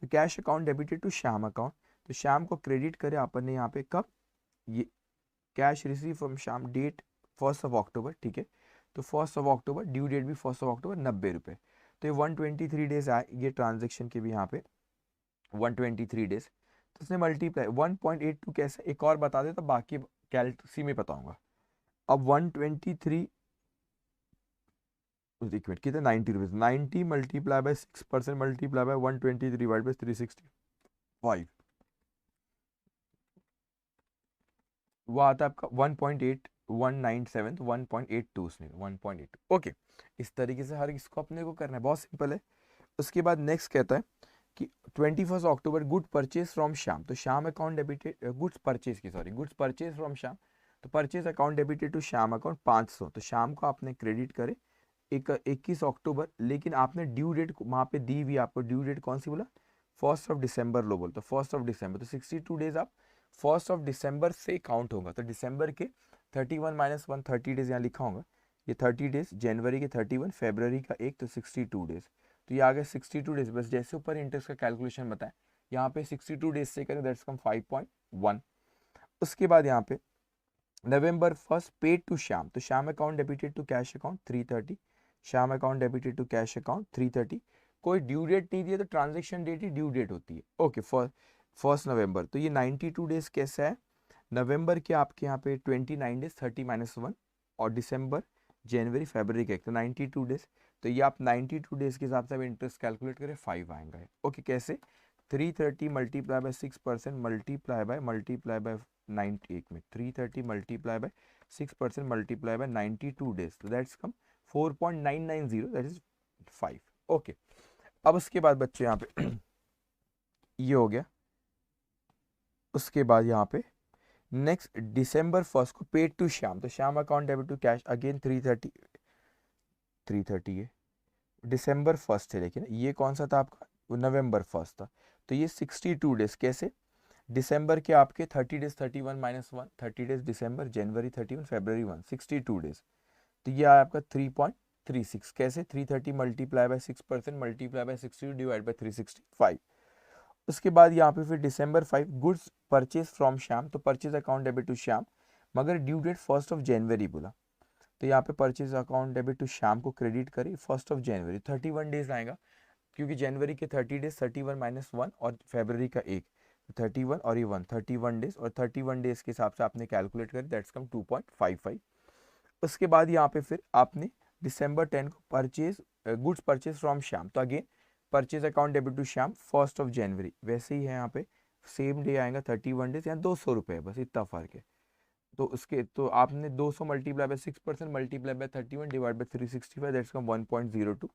तो cash account debited to Shyam account, तो श्याम को क्रेडिट करे अपन ने यहाँ पे कब, ये cash receive from Shyam date 1 October, ठीक है, तो 1 अक्टूबर ड्यू डेट भी 1 अक्टूबर, 90 रुपये, तो ये 123 डेज आए ये ट्रांजेक्शन के भी यहाँ पे 123 डेज, तो उसने मल्टीप्लाई 1.82 कैसे, एक और बता दे तो बाकी कैलसी में बताऊंगा। अब 123 एक मिनट कितने 90 rupees, 90 multiply by 6% multiply bye 123 divide by 365, वो आता है आपका 1.8197, तो 1.82 उसने 1.82। ओके, इस तरीके से हर इसको अपने को करना है, बहुत सिंपल है। उसके बाद नेक्स्ट कहता है कि 21 अक्टूबर गुड परचेज फ्रॉम श्याम, तो Shyam account debited, goods purchase from Shyam, तो purchase account debited to Shyam account 500, तो श्याम को आपने क्रेडिट करे 21 अक्टूबर, लेकिन आपने ड्यू डेट वहाँ पे दी हुई, आपको ड्यू डेट कौन सी बोला, 1 दिसंबर लो बोल, तो 1 दिसंबर, तो 62 डेज आप 1 से काउंट होगा, तो दिसंबर के 31 - 1 30 डेज यहाँ लिखा होगा, ये 30 डेज, जनवरी के 31, फरवरी का 1 तो 62 डेज, तो ये आ गया 62 डेज। बस जैसे ऊपर इंटरेस्ट का कैलकुलेशन बताएं, यहाँ पे 62 डेज से करें, दैट्स कम 5.1। उसके बाद यहाँ पे नवंबर 1 पेड टू श्याम, तो Shyam account debited to cash account 330, Shyam account debited to cash account 330। कोई ड्यू डेट नहीं दिया तो ट्रांजेक्शन डेट ही ड्यू डेट होती है। ओके, 1 नवंबर, तो ये 92 डेज कैसा है, नवंबर के आपके यहाँ पे 29 डेज 30 - 1, और दिसंबर जनवरी फरवरी के 1 तो 92 डेज, तो ये आप 92 डेज के हिसाब से अब इंटरेस्ट कैलकुलेट करें, 5 आएगा। ओके, कैसे, 330 मल्टीप्लाई बाय 6% मल्टीप्लाई बाय 90, एक में 330 multiply by 6% multiply by 92 days, तो that's come 4.990, that is 5। Okay, अब उसके बाद बच्चे यहाँ पे ये हो गया। उसके बाद यहाँ पे नेक्स्ट दिसंबर 1 को पेड टू श्याम, तो Shyam account debit to cash again 330 है, दिसंबर 1 है, लेकिन ये कौन सा था आपका, नवंबर 1 था, तो ये 62 डेज कैसे, दिसंबर के आपके 30 डेज 31 - 1 30 डेज, दिसंबर, जनवरी 31, फरवरी 1 62 डेज, तो ये आया आपका 3.36 कैसे, 330 multiply by 6% multiply by 62 divide by 365। उसके बाद यहाँ पे फिर दिसंबर 5 गुड्स परचेज फ्रॉम श्याम, तो purchase account debit to Shyam, मगर ड्यू डेट 1 जनवरी बोला, तो यहाँ पे purchase account debit to Shyam को क्रेडिट करें 1 जनवरी, 31 डेज आएगा, क्योंकि जनवरी के 30 डेज 31 - 1 और फरवरी का 1, 31 और ये 1 31 डेज, और 31 डेज के हिसाब से आपने कैलकुलेट करें, दैट्स कम 2.55। उसके बाद यहाँ पे फिर आपने दिसंबर 10 को purchase goods purchase from Shyam, तो again purchase account debit to Shyam 1 जनवरी, वैसे ही है यहाँ पे सेम डे आएगा 31 डेज, यहाँ 200 रुपये, बस इतना फर्क है। तो उसके तो आपने 200 multiply by 6% multiply by 31 divide by 365, that's कम 1.02।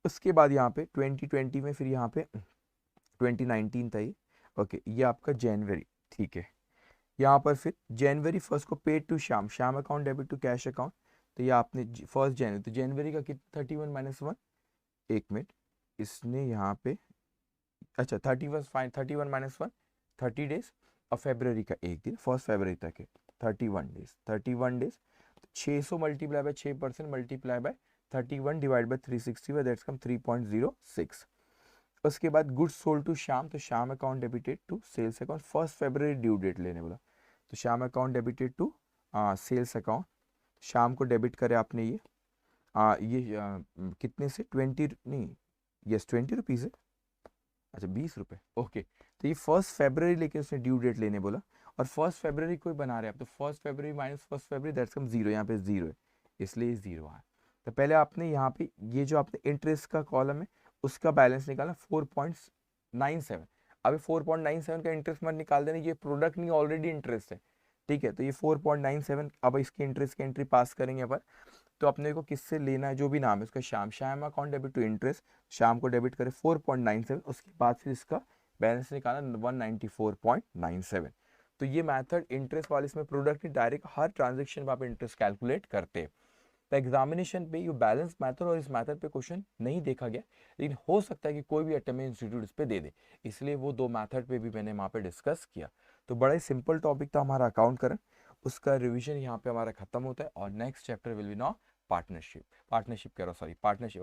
उसके बाद यहाँ पे 2020 में फिर यहाँ पे 2019 था ये। ओके, ये आपका जनवरी, ठीक है, यहाँ पर फिर जनवरी 1 को paid to Shyam, Shyam account debit to cash account, तो ये आपने 1 जनवरी, तो जनवरी का कितना 31 - 1, एक मिनट, इसने यहाँ पे अच्छा 31 फाइन 31 - 1 30 डेज, और फरवरी का एक दिन 1 फरवरी तक है 31 days, 600 multiply by 6% multiply by 31 divide by 365, that's come 3.06। उसके बाद गुड्स सोल्ड टू श्याम, तो Shyam account debited to sales account, 1 फरवरी ड्यू डेट लेने बोला, तो Shyam account debited to sales account, Shyam को डेबिट करे आपने ये कितने से 20 नहीं, यस 20 रुपीज़ है, अच्छा 20 रुपये। ओके, तो ये 1 फरवरी लेके उसने ड्यू डेट लेने बोला, और 1 फरवरी को ही बना रहे हैं आप, तो 1 फरवरी माइनस 1 फरवरी दैट्स कम 0, यहाँ पे 0 है, इसलिए 0 आया। तो पहले आपने यहाँ पे ये जो आपने इंटरेस्ट का कॉलम है उसका बैलेंस निकाला 4.97, अभी 4.97 का इंटरेस्ट मत निकाल देना, ये प्रोडक्ट नहीं ऑलरेडी इंटरेस्ट है, ठीक है, तो ये 4.97, अब इसकी इंटरेस्ट की एंट्री पास करेंगे अपन, तो अपने को किससे लेना है, जो भी नाम है उसका Shyam, Shyam account debit to interest, Shyam को डेबिट करें 4.97, उसके बाद फिर इसका बैलेंस निकाला 194.97। तो ये मेथड इंटरेस्ट वाले इसमें प्रोडक्ट नहीं, डायरेक्ट हर ट्रांजेक्शन पर आप इंटरेस्ट कैलकुलेट करते हैं। तो एग्जामिनेशन पे ये बैलेंस मेथड और इस मेथड पे क्वेश्चन नहीं देखा गया, लेकिन हो सकता है कि कोई भी अटेम्प्ट इंस्टीट्यूट इस पे दे दे, इसलिए वो 2 मेथड पे भी मैंने वहाँ पे डिस्कस किया। तो बड़ा ही सिंपल टॉपिक था हमारा अकाउंट करंट, उसका रिविजन यहाँ पे हमारा खत्म होता है, और next chapter will be now partnership कह रहा हूँ, सॉरी पार्टनरशिप,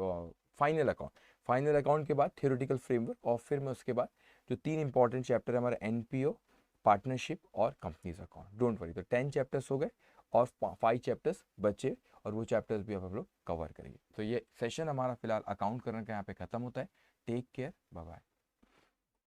फाइनल अकाउंट के बाद थियोरेटिकल फ्रेमवर्क, और फिर मैं उसके बाद जो 3 इंपॉर्टेंट चैप्टर है हमारा एनपीओ, पार्टनरशिप और कंपनीज अकाउंट, डोंट वरी, तो 10 चैप्टर्स हो गए और 5 चैप्टर्स बचे, और वो चैप्टर्स भी अब हम लोग कवर करेंगे। तो ये सेशन हमारा फिलहाल अकाउंट करने का यहाँ पे खत्म होता है। Take care, bye bye.